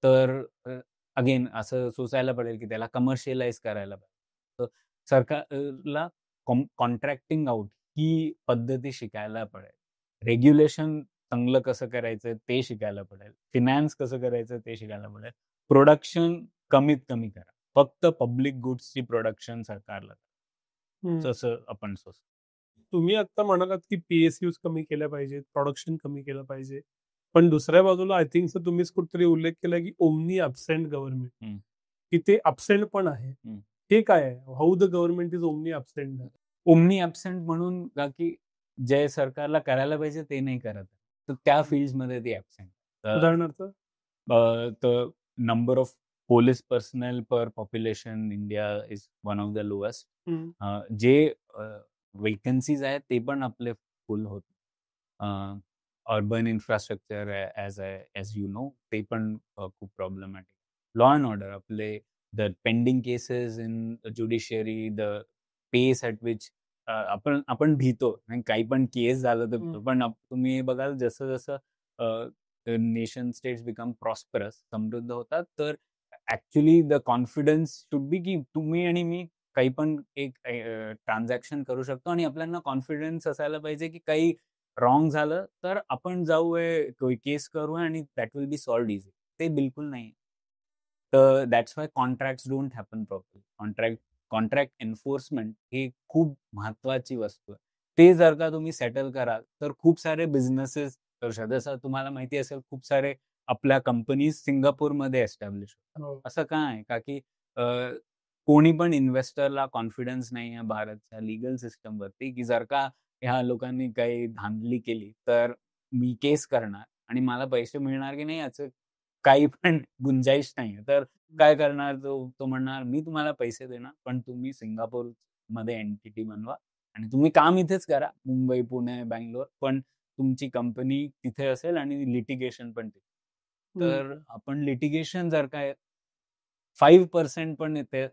तर अगेन असं सोचायला पडेल की त्याला कमर्शियलाइज करायला पाहिजे. तर सरकारला कॉन्ट्रॅक्टिंग आउट ही पद्धती शिकायला पडेल. रेग्युलेशन चांगलं कसं करायचं ते शिकायला पडेल. फिनान्स कसं करायचं ते शिकायला पडेल. प्रोडक्शन कमीत कमी करा. फक्त पब्लिक गुड्सची प्रोडक्शन सरकारला करा. जसं आपण तुम्ही आता म्हणालात की PSUs कमी केल्या पाहिजेत, प्रोडक्शन कमी केलं पाहिजे, पण दुसऱ्या बाजूला आय थिंक तुम्हीच कुठेतरी उल्लेख केला की ओमनी अब्सेंट गव्हर्नमेंट, की ते अब्सेंट पण आहे. हे काय आहे? How the government is omni absent? Omni absent म्हणून का की जे सरकारला करायला पाहिजे ते नाही करत, तर त्या फील्ड्समध्ये ते अब्सेंट. उदाहरणार्थ तर number of police personnel per population India is one of the lowest. जे वेकन्सीज आहेत ते पण आपले फुल होत. Urban infrastructure as you know ते पण खूप प्रॉब्लेमॅटिक. लॉ अँड ऑर्डर आपले the pending cases in judiciary, the pace at which आपण भीतो काही पण केस झालं तर, पण तुम्ही बघाल जसं जसं नेशन स्टेट्स बिकम प्रॉस्परस, समृद्ध होतात, तर actually the confidence should be की तुम्ही आणि मी काही पण एक ट्रान्झॅक्शन करू शकतो आणि आपल्याला कॉन्फिडन्स असायला पाहिजे की काही रॉंग झालं तर आपण जाऊ केस करू आणि that will be solved easy. ते बिलकुल नाही. तर that's why contracts don't happen properly. Contract enforcement ही खूप महत्वाची वस्तू आहे. ते जर का तुम्ही सेटल कराल तर खूप सारे बिझनेसेस करू शकतात. जसं तुम्हाला माहिती असेल खूप सारे आपल्या कंपनीज सिंगापूरमध्ये एस्टॅब्लिश होतात. असं काय आहे का की कोणी पण इन्व्हेस्टरला कॉन्फिडन्स नाही आहे भारतच्या लिगल सिस्टमवरती की जर का ह्या लोकांनी काही धांदली केली तर मी केस करणार आणि मला पैसे मिळणार की नाही याचं काही पण गुंजाईश नाही. तर काय करणार तो म्हणणार मी तुम्हाला पैसे देणार पण तुम्ही सिंगापूर मध्ये एंटिटी बनवा आणि तुम्ही काम इथेच करा, मुंबई, पुणे, बँगलोर, पण तुमची कंपनी तिथे असेल आणि लिटिगेशन पण तिथे. तर आपण लिटिगेशन जर काय 5% पण इथे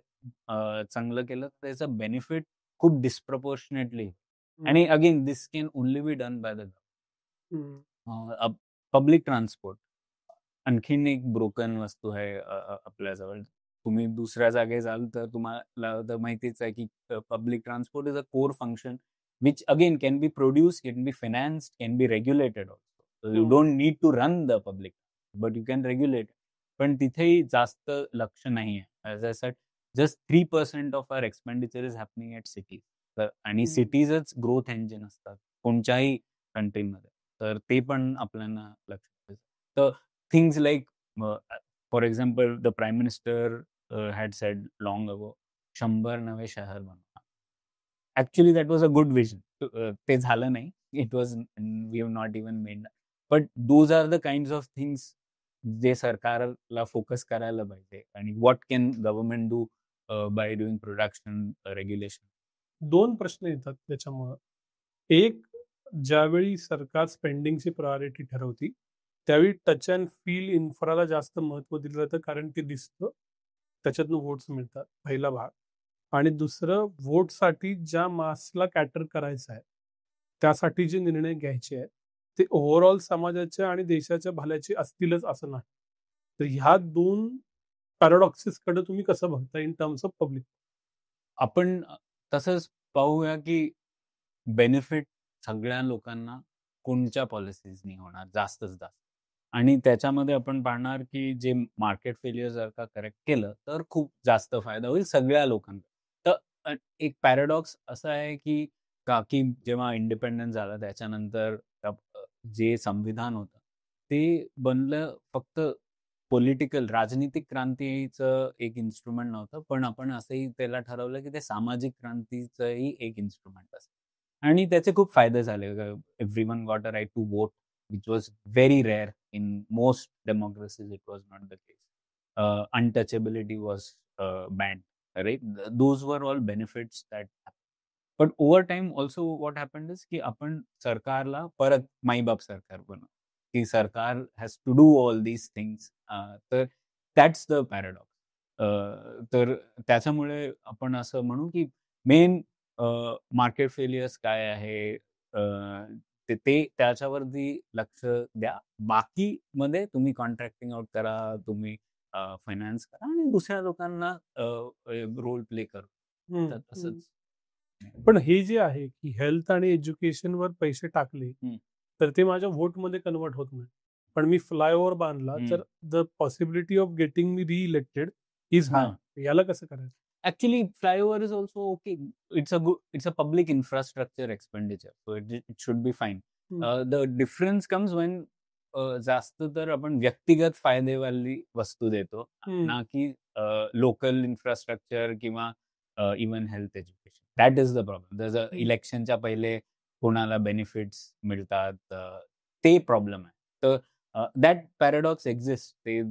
चांगलं केलं तर त्याचं बेनिफिट खूप डिस्प्रपोर्शनेटली. आणि again this can only B done by the public transport. आणखीन एक ब्रोकन वस्तू आहे आपल्याजवळ. तुम्ही दुसऱ्या जागे जाल तर तुम्हाला तर माहितीच आहे की public transport is a core function which again can be produced, can be financed, can be regulated also. So you don't need to run the public, but you can regulate. पण तिथेही जास्त लक्ष नाही आहे. As I said, just 3% of our expenditure is happening at cities. आणि सिटीजच growth engine असतात कोणत्याही कंट्रीमध्ये. तर ते पण आपल्याला लक्ष द्यायचं. तर things like for example the prime minister had said long ago 100 नवे शहर बनवा. Actually that was a good vision. ते झालं नाही. It was we have not even made. But those are the kind of things जे सरकारला focus करायला पाहिजे. आणि what can government do by doing production regulation. 2 प्रश्न येतात त्याच्यामुळं. एक, ज्यावेळी सरकार स्पेंडिंगची प्रायोरिटी ठरवती त्यावेळी टच अँड फील इन्फ्राला जास्त महत्व दिलं जातं, कारण ते दिसतं, त्याच्यातनं वोट्स मिळतात, पहिला भाग. आणि दुसरं, वोटसाठी ज्या मासला कॅटर करायचं आहे त्यासाठी जे निर्णय घ्यायचे आहेत ते ओव्हरऑल समाजाच्या आणि देशाच्या भल्याचे असतीलच असं नाही. तर ह्या 2 पॅराडॉक्सेसकडे तुम्ही कसं बघता इन टर्म्स ऑफ पब्लिक? आपण तसंच पाहूया की बेनिफिट सगळ्या लोकांना कोणत्या पॉलिसीजनी होणार जास्तच जास्त. आणि त्याच्यामध्ये आपण पाहणार की जे मार्केट फेलियर जर का करेक्ट केलं तर खूप जास्त फायदा होईल सगळ्या लोकांना. तर एक पॅराडॉक्स असं आहे की जेव्हा इंडिपेंडन्स झालं त्याच्यानंतर जे संविधान होतं ते बनलं फक्त पॉलिटिकल राजनीतिक क्रांतीचं एक इन्स्ट्रुमेंट नव्हतं, पण आपण असंही त्याला ठरवलं की ते सामाजिक क्रांतीचंही एक इन्स्ट्रुमेंट असेल. आणि त्याचे खूप फायदे झाले. Everyone got a right to vote, which was very rare in most democracies. It was not the case. Untouchability was banned, right? Those were all benefits that happened. But over time also what happened is की आपण सरकारला परत माईबाप सरकार बनवू, की सरकार has to do all these things. तर that's the paradox. तर त्याच्यामुळे आपण असं म्हणू की मेन मार्केट फेलियर्स काय आहे ते त्याच्यावरती लक्ष द्या. बाकी मध्ये तुम्ही कॉन्ट्रॅक्टिंग आउट करा, तुम्ही फायनान्स करा आणि दुसऱ्या लोकांना रोल प्ले करू. तसंच. पण हे जे आहे की हेल्थ आणि एज्युकेशनवर पैसे टाकले तर ते माझ्या व्होटमध्ये कन्वर्ट होत नाही. पण मी फ्लायओव्हर बांधला तर the possibility of getting me reelected is high. याला कसं करायचं? Actually, flyover is also okay. It's a public infrastructure expenditure, so it should be fine. The difference comes when जास्त तर आपण व्यक्तिगत फायदेवाली वस्तू देतो ना की लोकल इन्फ्रास्ट्रक्चर किंवा even health education. That is the problem. जर इलेक्शनच्या पहिले कोणाला बेनिफिट्स मिळतात ते प्रॉब्लेम आहे. तर दॅट पॅराडॉक्स एक्झिस्ट. ते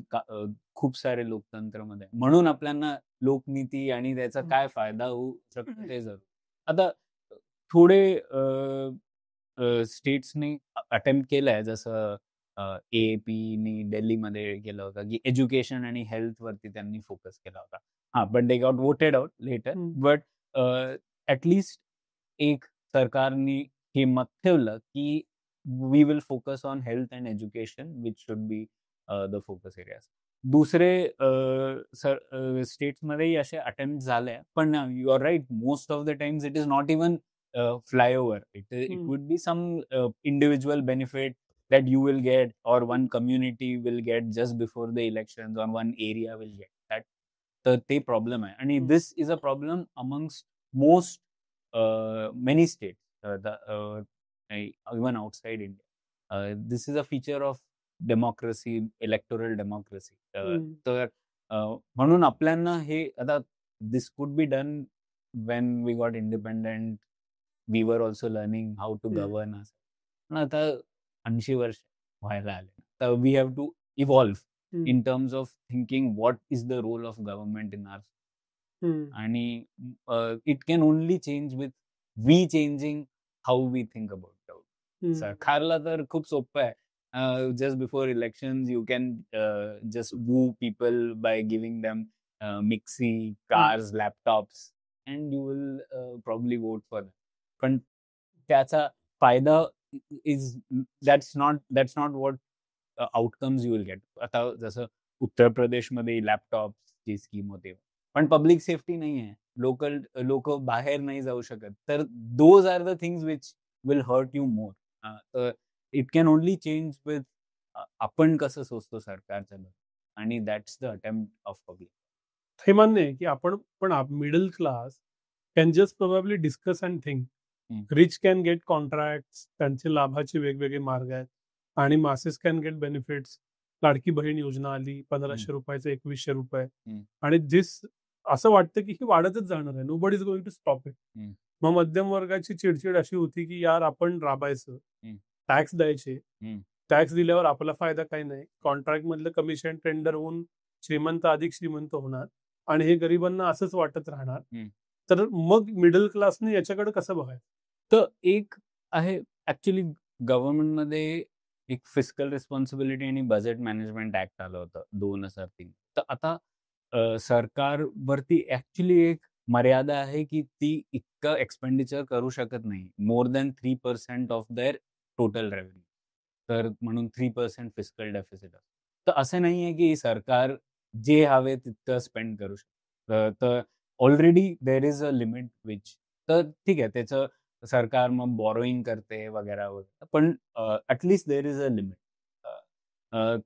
खूप सारे लोकतंत्रमध्ये. म्हणून आपल्याला लोकनीती आणि त्याचा काय फायदा होऊ शकतो ते जरूर. आता थोडे स्टेट्सनी अटेम्प्ट केलंय, जसं AAPनी दिल्लीमध्ये केलं होतं की एज्युकेशन आणि हेल्थ वरती त्यांनी फोकस केला होता. But they got voted out later. But at least एक सरकारनी हे मत ठेवलं की we will focus on health and education which should be the focus areas. दुसरे स्टेट्समध्येही असे अटेम्प्ट झाले, पण you are right, most of the times it is not even flyover. It would be some individual benefit that you will get or one community will get just before the elections or one area will get that. तर ते problem आहे. आणि this is a problem amongst most many states, even outside India. This is a feature of democracy, electoral democracy. तर म्हणून आपल्याला हे आता this could be done when we got independent. We were also learning how to govern us. पण आता 80 वर्ष व्हायला आले. तर we have to evolve in terms of thinking what is the role of government in our. आणि it can only change with we changing how we think about it. सरकारला तर खूप सोपं आहे. Just before elections you can just woo people by giving them mixi, cars, laptops, and you will probably vote for that. पण त्याचा फायदा is that's not what outcomes you will get. आता जसं उत्तर प्रदेशमध्ये लॅपटॉपची स्कीम होते, पण पब्लिक सेफ्टी नाही आहे, लोक बाहेर नाही जाऊ शकत. तर those are the things which will hurt you more. तर it can only change with आपण कसं सोचतो सरकारचं, आणि that's the attempt of public. हे मान्य आहे की आपण पण middle class can just probably discuss and think. Rich can get contract, त्यांचे लाभाचे वेगवेगळे मार्ग आहेत, आणि masses can get benefits. Ladki Bahin Yojana आली, 1500 रुपयाचे 2100 रुपये, आणि असं वाटतं की ही वाढतच जाणार आहे. Nobody is going to stop it. मग मध्यम वर्गाची चिडचिड अशी होती की यार आपण राबायचं, टॅक्स द्यायचे, टॅक्स दिल्यावर आपला फायदा काही नाही, कॉन्ट्रॅक्ट मधलं कमिशन टेंडर होऊन श्रीमंत अधिक श्रीमंत होणार, आणि हे गरिबांना असंच वाटत राहणार. तर मग मिडल क्लासने याच्याकडे कसं बघायचं? तर एक आहे ऍक्च्युली गव्हर्नमेंटमध्ये एक फिस्कल रिस्पॉन्सिबिलिटी आणि बजेट मॅनेजमेंट ऍक्ट आलं होतं 2003. तर आता सरकारवरती ऍक्च्युली एक मर्यादा आहे की ती इतकं एक्सपेंडिचर करू शकत नाही, मोर than 3% of their total revenue. तर म्हणून 3% फिस्कल डेफिसिट असतं. तर असं नाही आहे की सरकार जे हवे तितकं स्पेंड करू शकतं. तर already there is a limit which, तर ठीक आहे, त्याचं सरकार मग बॉरोईंग करते वगैरे वगैरे, पण at least there is a limit.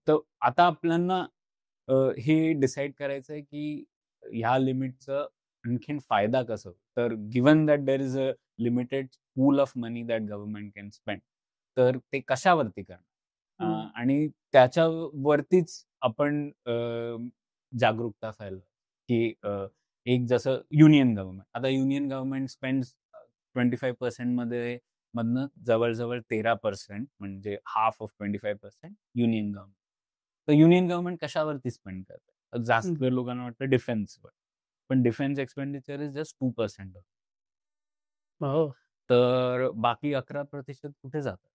तर आता आपल्याला हे डिसाईड करायचं आहे की ह्या लिमिटचं आणखीन फायदा कसं. तर given that there is a limited pool of money that government can spend, तर ते कशावरती करणार, आणि त्याच्यावरतीच आपण जागरूकता फैल की एक जसं युनियन गव्हर्नमेंट, आता युनियन गव्हर्नमेंट स्पेंड 25% मधनं जवळजवळ 13%, म्हणजे हाफ ऑफ 25% युनियन गव्हर्नमेंट. तर युनियन गव्हर्नमेंट कशावरती स्पेंड करते? जास्त लोकांना वाटतं डिफेन्सवर, पण डिफेन्स एक्सपेंडिचर इज जस्ट 2%. तर बाकी 11% कुठे जातात?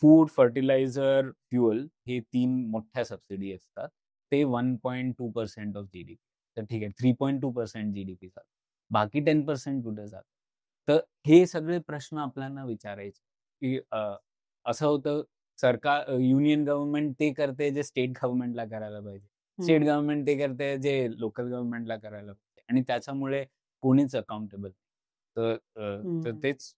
फूड, फर्टिलायझर, फ्युअल हे 3 मोठ्या सबसिडी असतात. ते 1.2% ऑफ जीडीपी. तर ठीक आहे, 3.2% जीडीपी जातात. बाकी 10% कुठे जातात? तर हे सगळे प्रश्न आपल्याला विचारायचे की असं होतं, सरकार युनियन गव्हर्नमेंट ते करते जे स्टेट गव्हर्नमेंटला करायला पाहिजे, स्टेट गव्हर्नमेंट ते करते जे लोकल गव्हर्नमेंटला करायला पाहिजे, आणि त्याच्यामुळे कोणीच अकाउंटेबल. तर तेच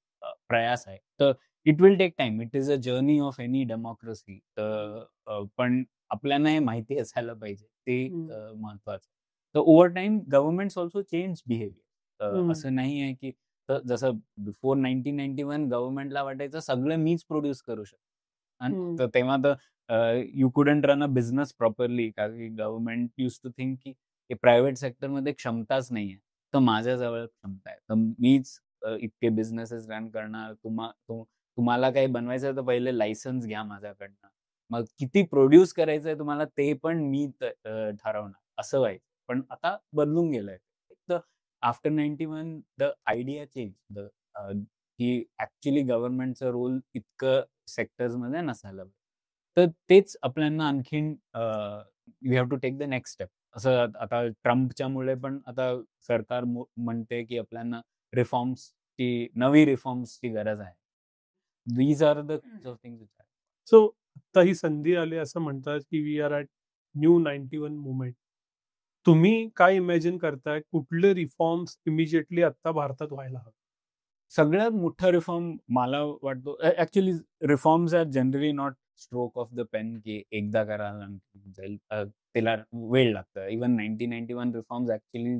प्रयास आहे. तर it will take time. It is a journey of any democracy. तर पण आपल्याला हे माहिती असायला पाहिजे, ते महत्वाचं. तर over time government also change behaviour. असं नाही आहे की जसं बिफोर 1991 गव्हर्नमेंटला वाटायचं सगळं मीच प्रोड्यूस करू शकतो, तर तेव्हा तर you couldn't run a business properly, कारण की गव्हर्नमेंट यूज टू थिंक की प्रायव्हेट सेक्टरमध्ये क्षमताच नाहीये, तर माझ्याजवळ क्षमता आहे, तर मीच इतके बिझनेसेस रन करणार. तुम्हाला काही बनवायचं तर पहिले लायसन्स घ्या माझ्याकडनं, मग किती प्रोड्यूस करायचंय तुम्हाला ते पण मी ठरवणार, असं व्हायचं. पण आता बदलून गेलंय. तर आफ्टर 91 द आयडिया चेंज, की ऍक्च्युली गव्हर्नमेंटचं रोल इतकं सेक्टर्समध्ये नसायला. तर तेच आपल्याला आणखीन we have to take the next step. असं आता ट्रम्पच्यामुळे पण आता सरकार म्हणते की आपल्याला नवी रिफॉर्म्सची गरज आहे. These are the things. So आता ही संधी आली असं म्हणतात की we are at new 91 movement. तुम्ही काय इमॅजिन करताय, कुठले रिफॉर्म्स इमिजिएटली आता भारतात व्हायला हवे? सगळ्यात मोठा रिफॉर्म मला वाटतो, actually reforms are generally not stroke of the pen की एकदा करायला जाईल, त्याला वेळ लागतं. इव्हन 1991 रिफॉर्म्स ऍक्च्युली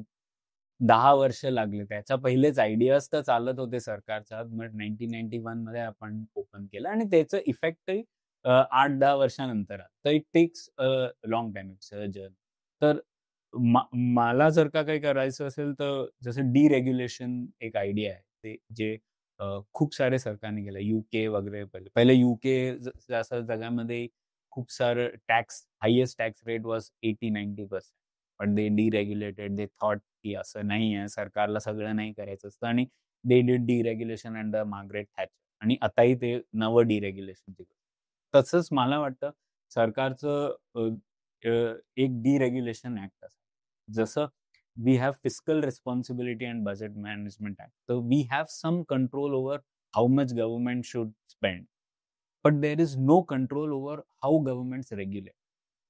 10 वर्ष लागले. त्याच्या पहिलेच आयडियाज तर चालत होते सरकारचा, बट 1991 मध्ये आपण ओपन केलं, आणि त्याचं इफेक्टही 8-10 वर्षानंतर. तर it takes long time, it's a journey. तर मला जर का काही करायचं असेल तर जसं डिरेग्युलेशन एक आयडिया आहे, ते जे खूप सारे सरकारने केलं, युके वगैरे. पहिले युके जसं जगामध्ये खूप सारं हायेस्ट टॅक्स रेट वॉज 80-90%, पण दे डिरेग्युलेटेड. दे थॉट की असं नाही आहे, सरकारला सगळं नाही करायचं असतं, आणि they did deregulation under Margaret Thatcher, आणि आताही ते नवं डिरेग्युलेशन. तसंच मला वाटतं सरकारचं एक डिरेग्युलेशन ऍक्ट असं, जसं we have Fiscal Responsibility and Budget Management Act. So we have some control over how much government should spend, but there is no control over how governments regulate.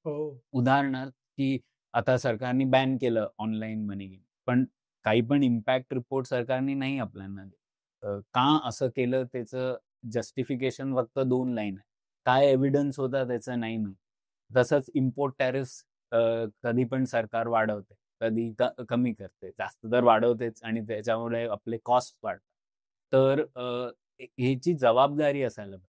उदाहरणार्थ की आता सरकारने बॅन केलं ऑनलाईन मनी game, पण काही पण impact report सरकारने नाही आपल्याला दिले. का असं केलं त्याचं जस्टिफिकेशन फक्त 2 लाईन आहे. काय एव्हिडन्स होता त्याचं नाही माहिती. तसंच इम्पोर्ट टॅरिफ कधी पण सरकार वाढवते, कधी कमी करते, जास्त दर वाढवतेच आणि त्याच्यामुळे आपले कॉस्ट वाढतात. तर ह्याची जबाबदारी असायला पाहिजे.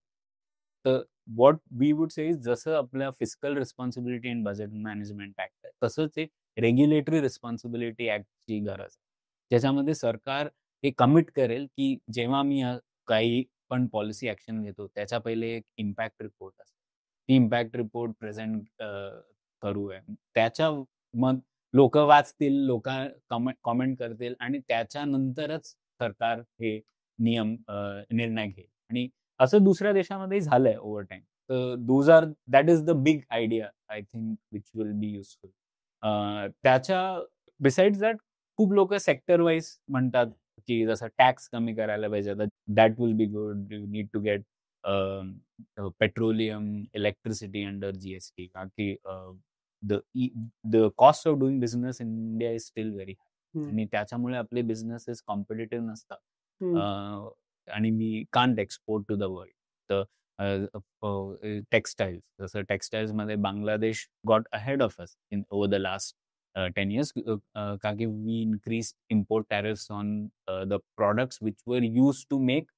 तर what we would say is जसं आपल्या fiscal responsibility and budget management act आहे, तसंच एक रेग्युलेटरी रिस्पॉन्सिबिलिटी ऍक्टची गरज आहे, ज्याच्यामध्ये सरकार हे कमिट करेल की जेव्हा मी काही पण पॉलिसी ऍक्शन घेतो त्याच्या पहिले एक इम्पॅक्ट रिपोर्ट असतो, ती इम्पॅक्ट रिपोर्ट प्रेझेंट करूया. त्याच्या मग लोक वाचतील, लोक कमेंट करतील आणि त्याच्यानंतरच सरकार हे नियम निर्णय घेईल. आणि असं दुसऱ्या देशामध्ये झालंय over time. That is the big idea I think which will be useful. त्याच्या बिसाइड्स दॅट खूप लोक सेक्टर वाईज म्हणतात की जसं टॅक्स कमी करायला पाहिजे, that will be good. You need to get petroleum, electricity under GST, का की the cost of doing business in India is still very high. आणि त्याच्यामुळे आपले बिझनेसेस कॉम्पिटिटिव्ह नसतात आणि we can't export to the world. तर textiles, जसं textiles मध्ये Bangladesh got ahead of us in over the last 10 years, का की we increase import tariffs on the products which were use to make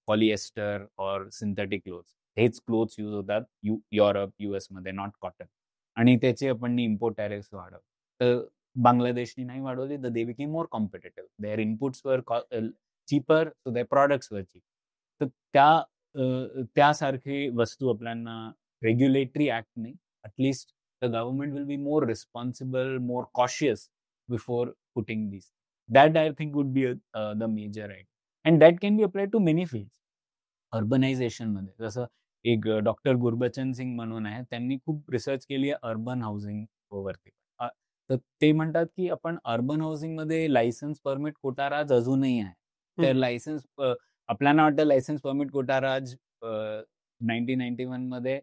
polyester or synthetic clothes. हेच clothes use होतात Europe, US मध्ये, not cotton. आणि त्याचे आपण import tariffs वाढव. तर बांगलादेशनी नाही वाढवली, तर they became more competitive. Their inputs were cheaper, so their products were cheap. तर त्यासारखी वस्तू आपल्याला रेग्युलेटरी ऍक्टने at least the government will be more responsible, more cautious before putting these. That I think would be the major right. And that can be applied to many fields. Urbanization मध्ये जसं एक doctor Gurbachan Singh म्हणून आहे, त्यांनी खूप research केली आहे urban housing वरती. तर ते म्हणतात की आपण अर्बन हाऊसिंग मध्ये लायसन्स परमिट कोटाराज अजूनही आहे. तर लायसन्स आपल्याला वाटतं लायसन्स परमिट कोटाराज 1991 मध्ये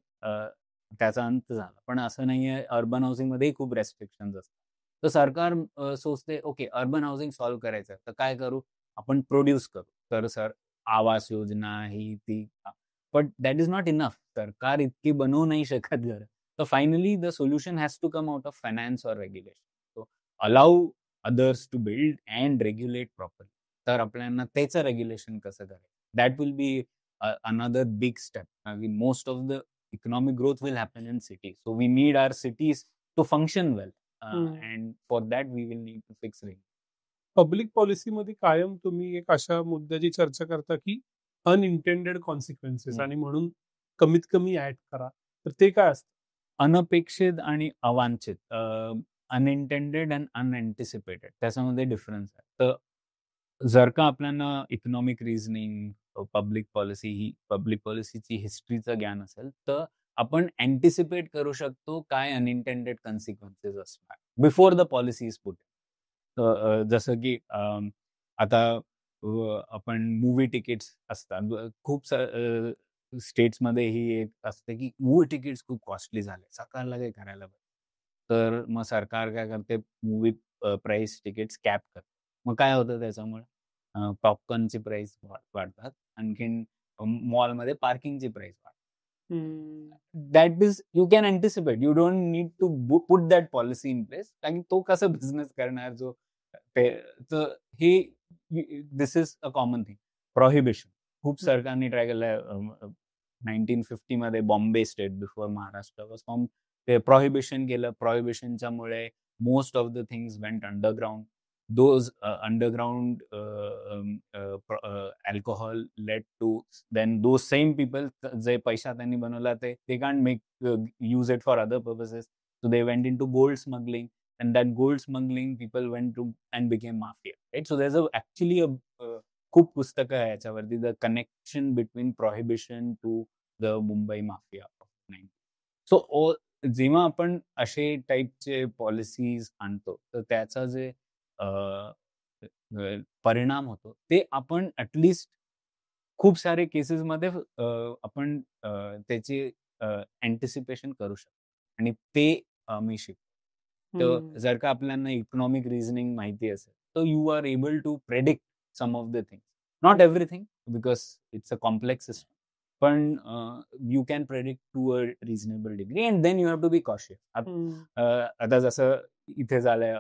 त्याचा अंत झाला, पण असं नाहीये. अर्बन हाऊसिंग मध्येही खूप रेस्ट्रिक्शन्स असतात. तर सरकार सोचते ओके अर्बन हाऊसिंग सॉल्व्ह करायचं तर काय करू, आपण प्रोड्यूस करू. तर सर आवास योजना ही ती, but that is not enough. सरकार इतकी बनवू नाही शकत घर. तर finally the solution has to come out of finance or regulation. So allow others to build and regulate properly. तर आपल्याला त्याचं रेग्युलेशन कसं करायचं, that will be another big step. Most of the economic growth will happen in cities. So we need our cities to function well. And for that we will need to fix it. Public policy मध्ये कायम तुम्ही एक अशा मुद्द्याची चर्चा करता की unintended consequences, आणि म्हणून कमीत कमी ऍड करा. तर ते काय असतं? अनपेक्षित आणि अवांछित, अनइंटेंडेड अँड अनएंटिसिपेटेड, त्याच्यामध्ये डिफरन्स आहे. तर जर का आपल्याला इकॉनॉमिक रिझनिंग, पब्लिक पॉलिसीची हिस्ट्रीचं ज्ञान असेल तर आपण अँटिसिपेट करू शकतो काय अनइंटेंडेड कॉन्सिक्वेन्सेस असणार before the policy is put. जसं की आता आपण मूवी तिकीट्स असतात, खूप स्टेट्समध्ये ही एक असते की मूवी तिकीट्स खूप कॉस्टली झाले, सरकारला काही करायला पाहिजे. तर मग सरकार काय करते, मूवी प्राइस तिकीट्स कॅप करते. मग काय होतं त्याच्यामुळे, पॉपकॉर्नची प्राइस वाढतात, आणखीन मॉलमध्ये पार्किंगची प्राइस वाढतात. That is you can anticipate. You don't need to put that policy in place, कारण तो कसं बिझनेस करणार जो हे. This is a common thing. Prohibition खूप सरकारने ट्राय केलंय. 1950 मध्ये Bombay state before Maharashtra was form, ते प्रोहिबिशन केलं. प्रोहिबिशनच्या मुळे most of the things went underground. Those underground alcohol led to then those same people, जे पैसा त्यांनी बनवला ते they can't use it for other purposes, so they went into gold smuggling, and that gold smuggling people went to and became mafia, right? So there's actually खूप पुस्तकं आहे याच्यावरती, the connection between prohibition to the Mumbai mafia of 90s. So जेव्हा आपण असे टाईपचे policies आणतो तर त्याचा जे परिणाम होतो ते आपण ॲटलिस्ट खूप सारे केसेसमध्ये आपण त्याची अँटिसिपेशन करू शकतो आणि ते मी शिकतो. तर जर का आपल्याला इकॉनॉमिक रिझनिंग माहिती असेल तर you are able to predict some of the things. Not everything because it's a complex system. पण you can predict to a reasonable degree and then you have to be cautious. आता जसं इथे झालंय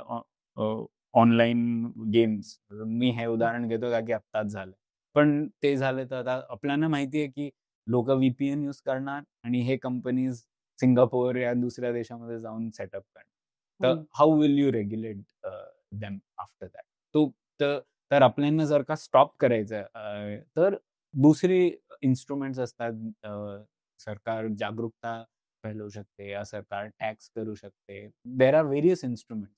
online games. मी हे उदाहरण घेतो का की आत्ताच झालं. पण ते झालं तर आता आपल्याला माहिती आहे की लोक VPN यूज करणार आणि हे कंपनीज सिंगापोर या दुसऱ्या देशामध्ये जाऊन सेटअप करणार. तर how will you regulate them after that? तर आपल्याला जर का स्टॉप करायचं तर दुसरी इन्स्ट्रुमेंट्स असतात. सरकार जागरूकता फैलवू शकते या सरकार टॅक्स करू शकते. There are various instruments.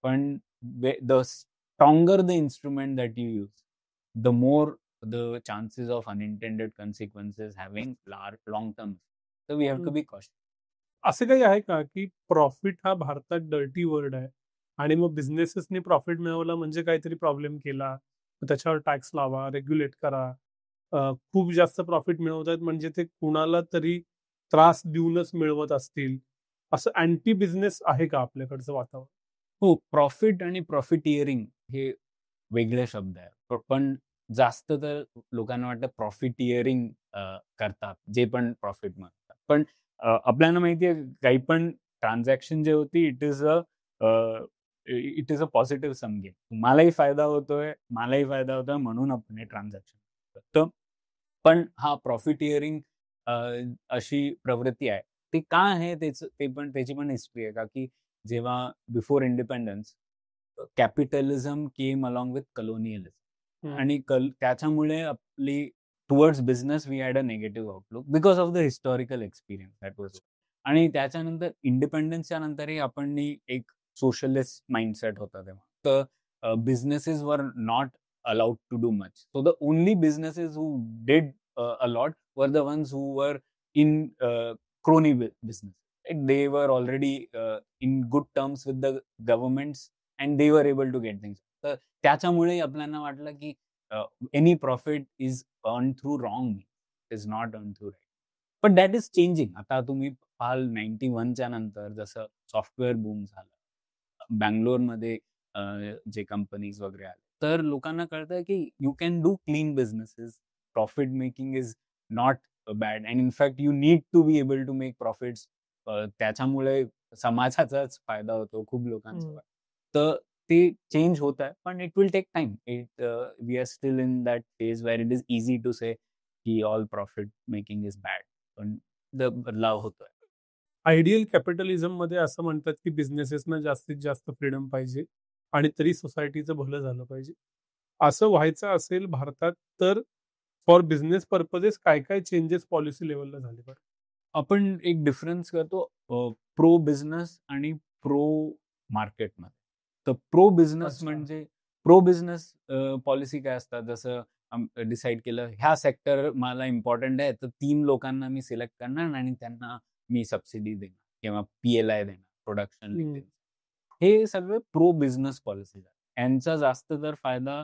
पण the stronger the instrument that you use, the more the chances of unintended consequences having long term. So we have to be cautious. असं काही आहे का की प्रॉफिट हा भारतात डर्टी वर्ड आहे आणि मग बिझनेसेसनी प्रॉफिट मिळवला म्हणजे काहीतरी प्रॉब्लेम केला, त्याच्यावर टॅक्स लावा, रेग्युलेट करा. खूप जास्त प्रॉफिट मिळवतात म्हणजे ते कुणाला तरी त्रास देऊनच मिळवत असतील, असं अँटी बिझनेस आहे का आपल्याकडचं वातावरण? हो, प्रॉफिट आणि प्रॉफिटिअरिंग हे वेगळे शब्द आहे. पण जास्त तर लोकांना वाटतं प्रॉफिटिअरिंग करतात, जे पण प्रॉफिट म्हणतात. पण आपल्याला माहिती आहे काही पण ट्रान्झॅक्शन जे होती it is a positive sum game. तुम्हालाही फायदा होतोय, मलाही फायदा होतोय म्हणून आपण हे ट्रान्झॅक्शन करतो. पण हा प्रॉफिटिअरिंग अशी प्रवृत्ती आहे. ते का आहे त्याची पण हिस्ट्री आहे का की जेव्हा before independence capitalism came along with colonialism आणि त्याच्यामुळे आपली towards business we had a negative outlook because of the historical experience that was. आणि त्याच्यानंतर इंडिपेंडन्सच्या नंतरही आपण एक सोशलिस्ट माइंडसेट होता तेव्हा. तर businesses were not allowed to do much. So the only businesses who did a lot were the ones who were in crony business. Right? They were already in good terms with the governments and they were able to get things. तर त्याच्यामुळे आपल्याला वाटलं की any profit is earned through wrong means. It is not earned through right. But that is changing. आता तुम्ही पाहाल 91च्या नंतर जसं सॉफ्टवेअर बूम झालं, बँगलोरमध्ये जे कंपनीज वगैरे आले, तर लोकांना कळतं की you can do clean businesses. Profit making is not bad and in fact you need to be able to make profits. त्याच्यामुळे समाजाचाच फायदा होतो खूप लोकांचा. तर ते चेंज होत आहे, पण it will take time. We are still in that phase where it is easy to say की all profit making is bad. पण बदलाव होतोय. आयडियल कॅपिटलिझम मध्ये असं म्हणतात की बिझनेसेसना जास्तीत जास्त फ्रीडम पाहिजे आणि तरी सोसायटीचं भलं झालं पाहिजे. असं व्हायचं असेल भारतात तर फॉर बिझनेस पर्पजेस काय काय चेंजेस पॉलिसी लेवलला झाले पाहिजे? आपण एक डिफरन्स करतो प्रो बिझनेस आणि प्रो मार्केटमध्ये. तर प्रो बिझनेस म्हणजे प्रो बिझनेस पॉलिसी काय असतात, जसं डिसाईड केलं ह्या सेक्टर मला इम्पॉर्टंट आहे तर 3 लोकांना मी सिलेक्ट करणार आणि त्यांना मी सबसिडी देणार किंवा PLI देणार, प्रोडक्शन लिंक. हे सगळे प्रो बिझनेस पॉलिसीज आहेत. यांचा जास्त तर फायदा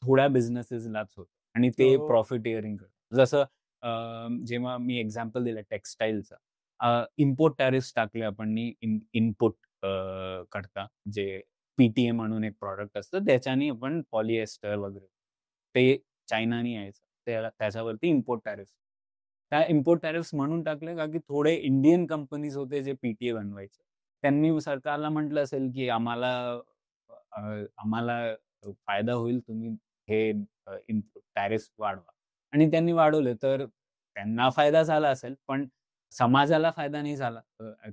थोड्या बिझनेसेसलाच होतो आणि ते प्रॉफिटिअरिंग करतात. जसं जेव्हा मी एक्झाम्पल दिलं टेक्सटाईलचा, इम्पोर्ट टॅरिफ्स टाकले आपण इनपुट करता, जे PTA म्हणून एक प्रॉडक्ट असतं, त्याच्याने आपण पॉलिएस्टर वगैरे ते चायनानी यायचं, त्याच्यावरती इम्पोर्ट टॅरिफ्स. त्या इम्पोर्ट टॅरिफ्स म्हणून टाकले का की थोडे इंडियन कंपनीज होते जे PTA बनवायचे. त्यांनी सरकारला म्हटलं असेल की आम्हाला फायदा होईल, तुम्ही हे टॅरिफ्स वाढवा. आणि त्यांनी वाढवले तर त्यांना फायदा झाला असेल, पण समाजाला फायदा नाही झाला.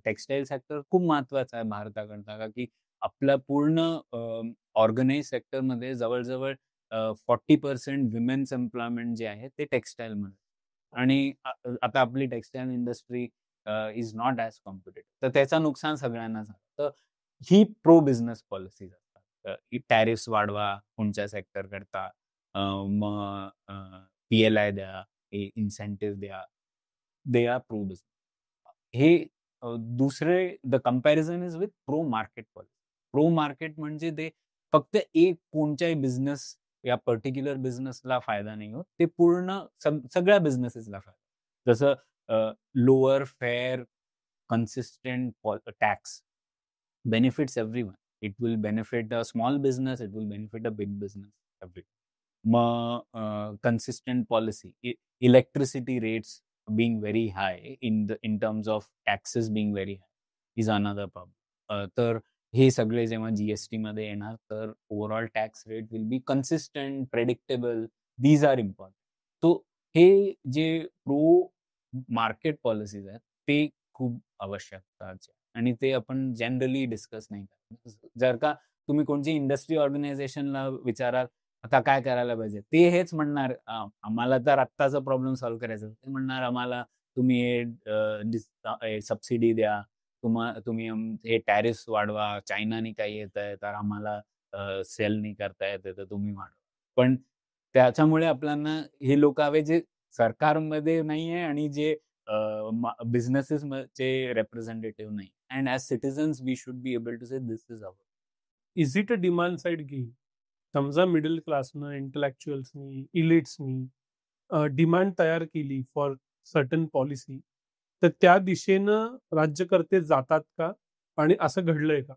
टेक्सटाईल सेक्टर खूप महत्वाचं आहे भारताकरता, का की आपल्या पूर्ण ऑर्गनाइज सेक्टरमध्ये जवळजवळ 40% विमेन्स एम्प्लॉयमेंट जे आहे ते टेक्सटाईलमध्ये. आणि आता आपली textile industry is not as competitive. तर त्याचं नुकसान सगळ्यांना झालं. तर ही प्रो बिझनेस पॉलिसीज असतात. टॅरिफ्स वाढवा कोणत्या सेक्टर करता, मग PLI द्या, इन्सेंटिव्ह द्या, दे आर प्रो बिझनेस. हे दुसरे the comparison is with pro market policy. Pro market म्हणजे ते फक्त एक कोणत्याही बिझनेस या पर्टिक्युलर बिझनेसला फायदा नाही होत, ते पूर्ण सगळ्या बिझनेसेसला फायदा. जसं lower fair consistent tax benefits everyone. It will benefit a small business, it will benefit a big business, everyone. Consistent policy, electricity rates being very high in terms of taxes being very high is another problem. तर हे सगळे जेव्हा GST मध्ये येणार तर overall tax rate will be consistent, predictable. These are important. So हे जे pro market policies आहेत ते खूप आवश्यकताचे आणि ते आपण जनरली डिस्कस नाही करत. जर का तुम्ही कोणती इंडस्ट्री ऑर्गनायझेशनला विचाराल आता काय करायला पाहिजे, ते हेच म्हणणार आम्हाला तर आत्ताचा प्रॉब्लेम सॉल्व्ह करायचा. ते म्हणणार आम्हाला तुम्ही हे सबसिडी द्या, तुम्ही हे टॅरिफ वाढवा, चायनाने काही येत आहे तर आम्हाला सेल नाही करता येते तर तुम्ही वाढवा. पण त्याच्यामुळे आपल्याला हे लोक हवे जे सरकारमध्ये नाही आहे आणि जे बिझनेसेस चे रिप्रेझेंटेटिव्ह नाही. And as citizens we should be able to say this is our. Is it a demand side game? समजा मिडल क्लासनं, इंटलेक्च्युअल्सनी, इलिट्सनी डिमांड तयार केली फॉर सर्टन पॉलिसी, तर त्या दिशेनं राज्यकर्ते जातात का आणि असं घडलंय का?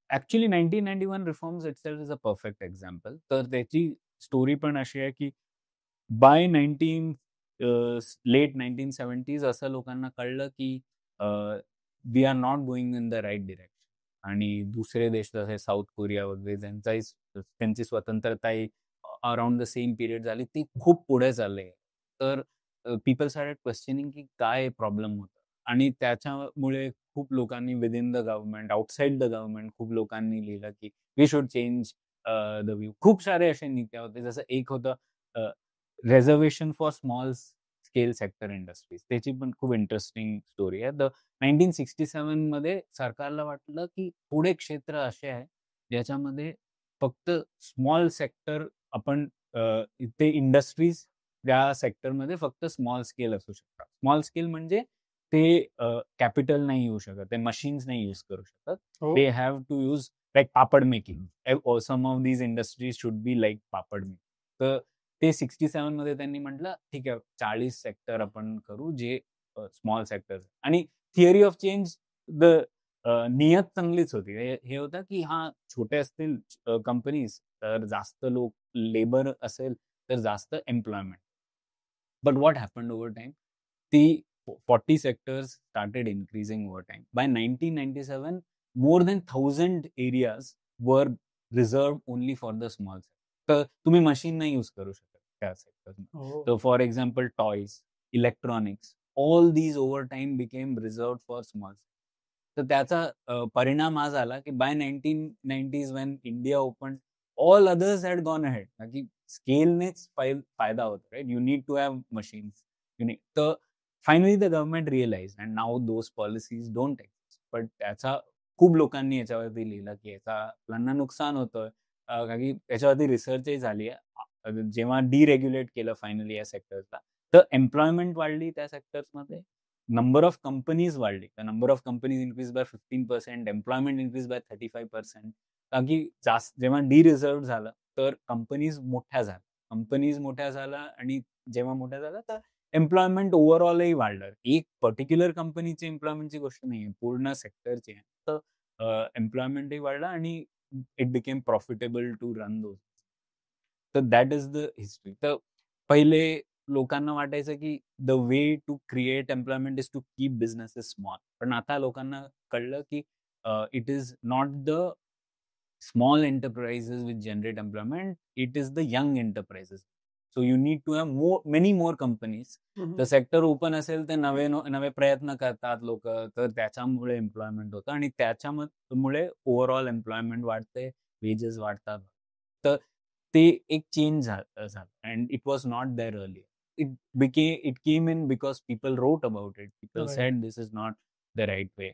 Actually 1991 reforms itself is a perfect example. तर त्याची स्टोरी पण अशी आहे की बाय लेट 1970s असं लोकांना कळलं की we are not going in the right direction. आणि दुसरे देश जसे साऊथ कोरिया वगैरे त्यांची स्वतंत्रताही अराउंड द सेम पिरियड झाली, ती खूप पुढे चालले. तर पीपल स्टार्टेड क्वेश्चनिंग की काय प्रॉब्लेम होतं. आणि त्याच्यामुळे खूप लोकांनी within the government, outside the government खूप लोकांनी लिहिलं की we should change the view. खूप सारे असे नीत्या होते. जसं एक होतं reservation for small scale sector industries. त्याची पण खूप इंटरेस्टिंग स्टोरी आहे. 1967 मध्ये सरकारला वाटलं की थोडे क्षेत्र असे आहे ज्याच्यामध्ये फक्त स्मॉल सेक्टर आपण ते इंडस्ट्रीज त्या सेक्टरमध्ये फक्त स्मॉल स्केल असू शकतात. स्मॉल स्केल म्हणजे ते कॅपिटल नाही येऊ शकत, ते मशीन्स नाही यूज करू शकत. They have to use like papad making. Some of these industries should be like papad making. तर ते 67 मध्ये त्यांनी म्हटलं ठीक आहे 40 सेक्टर आपण करू जे स्मॉल सेक्टर. आणि थिअरी ऑफ चेंज द नियत चांगलीच होती. हे होतं की हा छोटे असतील कंपनीज तर जास्त लोक लेबर असेल तर जास्त employment. But what happened over time, ती 40 sectors started increasing over time. By 1997, more than 1,000 areas were reserved only for the small sector. तर तुम्ही मशीन नाही यूज करू शकत त्या सेक्टरमध्ये. तर for example toys, electronics, all these over time became reserve for small. तर त्याचा परिणाम हा झाला की by 1990s when India open, all others had gone ahead. की स्केलनेच फायदा होतो, right? You need to have machines. तर finally the government realize and now those policies don't exist. पण त्याचा खूप लोकांनी याच्यावरती लिहिलं की याचा आपल्याला नुकसान होतं. कारण की याच्यावरती रिसर्चही झाली आहे. जेव्हा डिरेग्युलेट केलं फायनली या सेक्टरला तर एम्प्लॉयमेंट वाढली त्या सेक्टर्समध्ये, नंबर ऑफ कंपनीज वाढली. The number of companies increase by 15%, employment increase by 35%. कारण की जेव्हा डिरिझर्व झालं तर कंपनीज मोठ्या झाल्या आणि जेव्हा मोठ्या झाल्या तर एम्प्लॉयमेंट ओव्हरऑलही वाढलं. एक पर्टिक्युलर कंपनीची एम्प्लॉयमेंटची गोष्ट नाही आहे, पूर्ण सेक्टरची आहे. तर एम्प्लॉयमेंटही वाढला आणि it became profitable to run those. तर दॅट इज द हिस्ट्री. तर पहिले लोकांना वाटायचं की the way to create employment is to keep businesses small. पण आता लोकांना कळलं की it is not the small enterprises which generate employment, it is the young enterprises. So you need to have many more companies. तर sector open असेल तर नवे प्रयत्न करतात लोक, तर त्याच्यामुळे एम्प्लॉयमेंट होतं आणि त्याच्यामुळे ओव्हरऑल एम्प्लॉयमेंट वाढते, वेजेस वाढतात. तर ते एक चेंज झालं and it was not there earlier. It came in because people wrote about it. People said this is not the right way.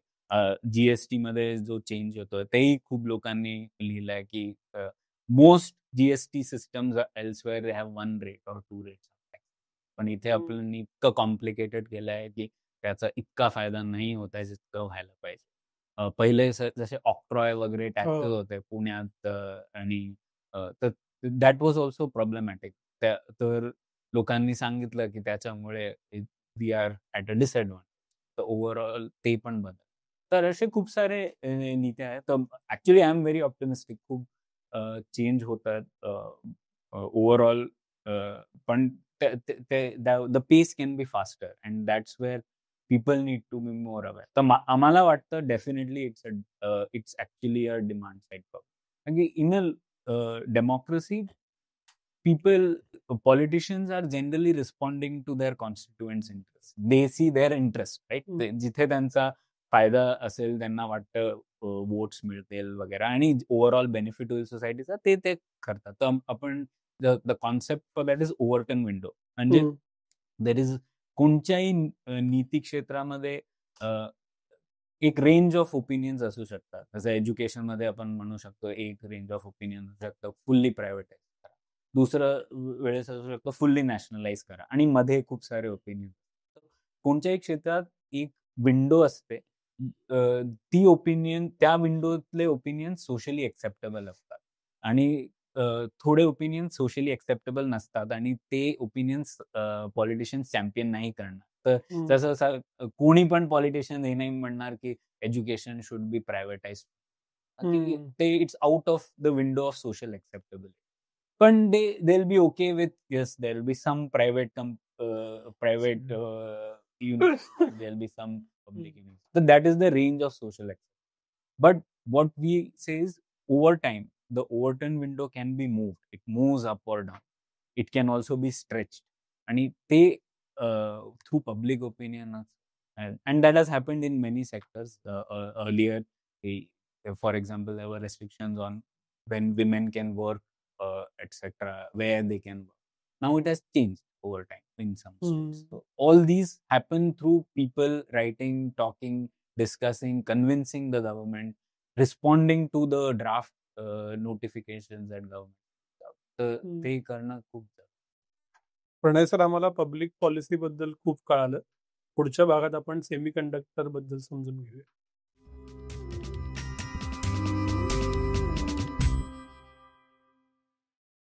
GST मध्ये जो चेंज होतो तेही खूप लोकांनी लिहिलंय की most GST systems elsewhere they have 1 rate or 2 rates. पण इथे आपल्याला इतकं कॉम्प्लिकेटेड केलं आहे की त्याचा इतका फायदा नाही होत आहे जितकं व्हायला पाहिजे. पहिले जसे ऑक्ट्रॉय वगैरे टॅक्सेस होते पुण्यात आणि तर दॅट वॉज ऑल्सो प्रॉब्लेमॅटिक. तर लोकांनी सांगितलं की त्याच्यामुळे we are at a disadvantage. तर ओव्हरऑल ते पण बदल. तर असे खूप सारे नीती आहेत. तर actually I am very optimistic. खूप चेंज होतात ओव्हरऑल. पण the pace can be faster and that's where people need to be more aware. तर आम्हाला वाटतं definitely it's actually a demand side problem. कारण की in a democracy politicians are generally responding to their constituents' interests. They see their interest, right? जिथे त्यांचा फायदा असेल, त्यांना वाटतं वोट्स मिळतील वगैरे आणि ओव्हरऑल बेनिफिट होईल सोसायटीचा, ते करतात. तर आपण the concept for that is Overton window. म्हणजे देर इज कोणत्याही नीती क्षेत्रामध्ये एक रेंज ऑफ ओपिनियन्स असू शकतात. जसं एज्युकेशनमध्ये आपण म्हणू शकतो एक रेंज ऑफ ओपिनियन असू शकतं, फुल्ली प्रायव्हेटाईज करा. दुसरं वेळेस असू शकतं फुल्ली नॅशनलाइज करा आणि मध्ये खूप सारे ओपिनियन. कोणत्याही क्षेत्रात एक विंडो असते. ती ओपिनियन, त्या विंडोतले ओपिनियन सोशली एक्सेप्टेबल असतात आणि थोडे ओपिनियन सोशली एक्सेप्टेबल नसतात आणि ते ओपिनियन्स पॉलिटिशियन्स चॅम्पियन नाही करणार. तर जसं कोणी पण पॉलिटिशियन हे नाही म्हणणार की एज्युकेशन शुड बी प्रायव्हेटाइज. ते it's out of the window of social acceptability. पण they will be okay with yes there will be some private units, there'll be some public units. So that is the range of social acceptance. But what we say is over time, the overturn window can be moved. It moves up or down. It can also be stretched. And through public opinion. And that has happened in many sectors. Earlier, for example, there were restrictions on when women can work, etc., where they can work. Now it has changed over time in some states. So all these happen through people writing, talking, discussing, convincing the government, responding to the draft notifications that government. ते करणं खूप. प्रणय sir, आम्हाला public policy बद्दल खूप कळालं. पुढच्या भागात आपण सेमीकंडक्टर बद्दल समजून घेऊया.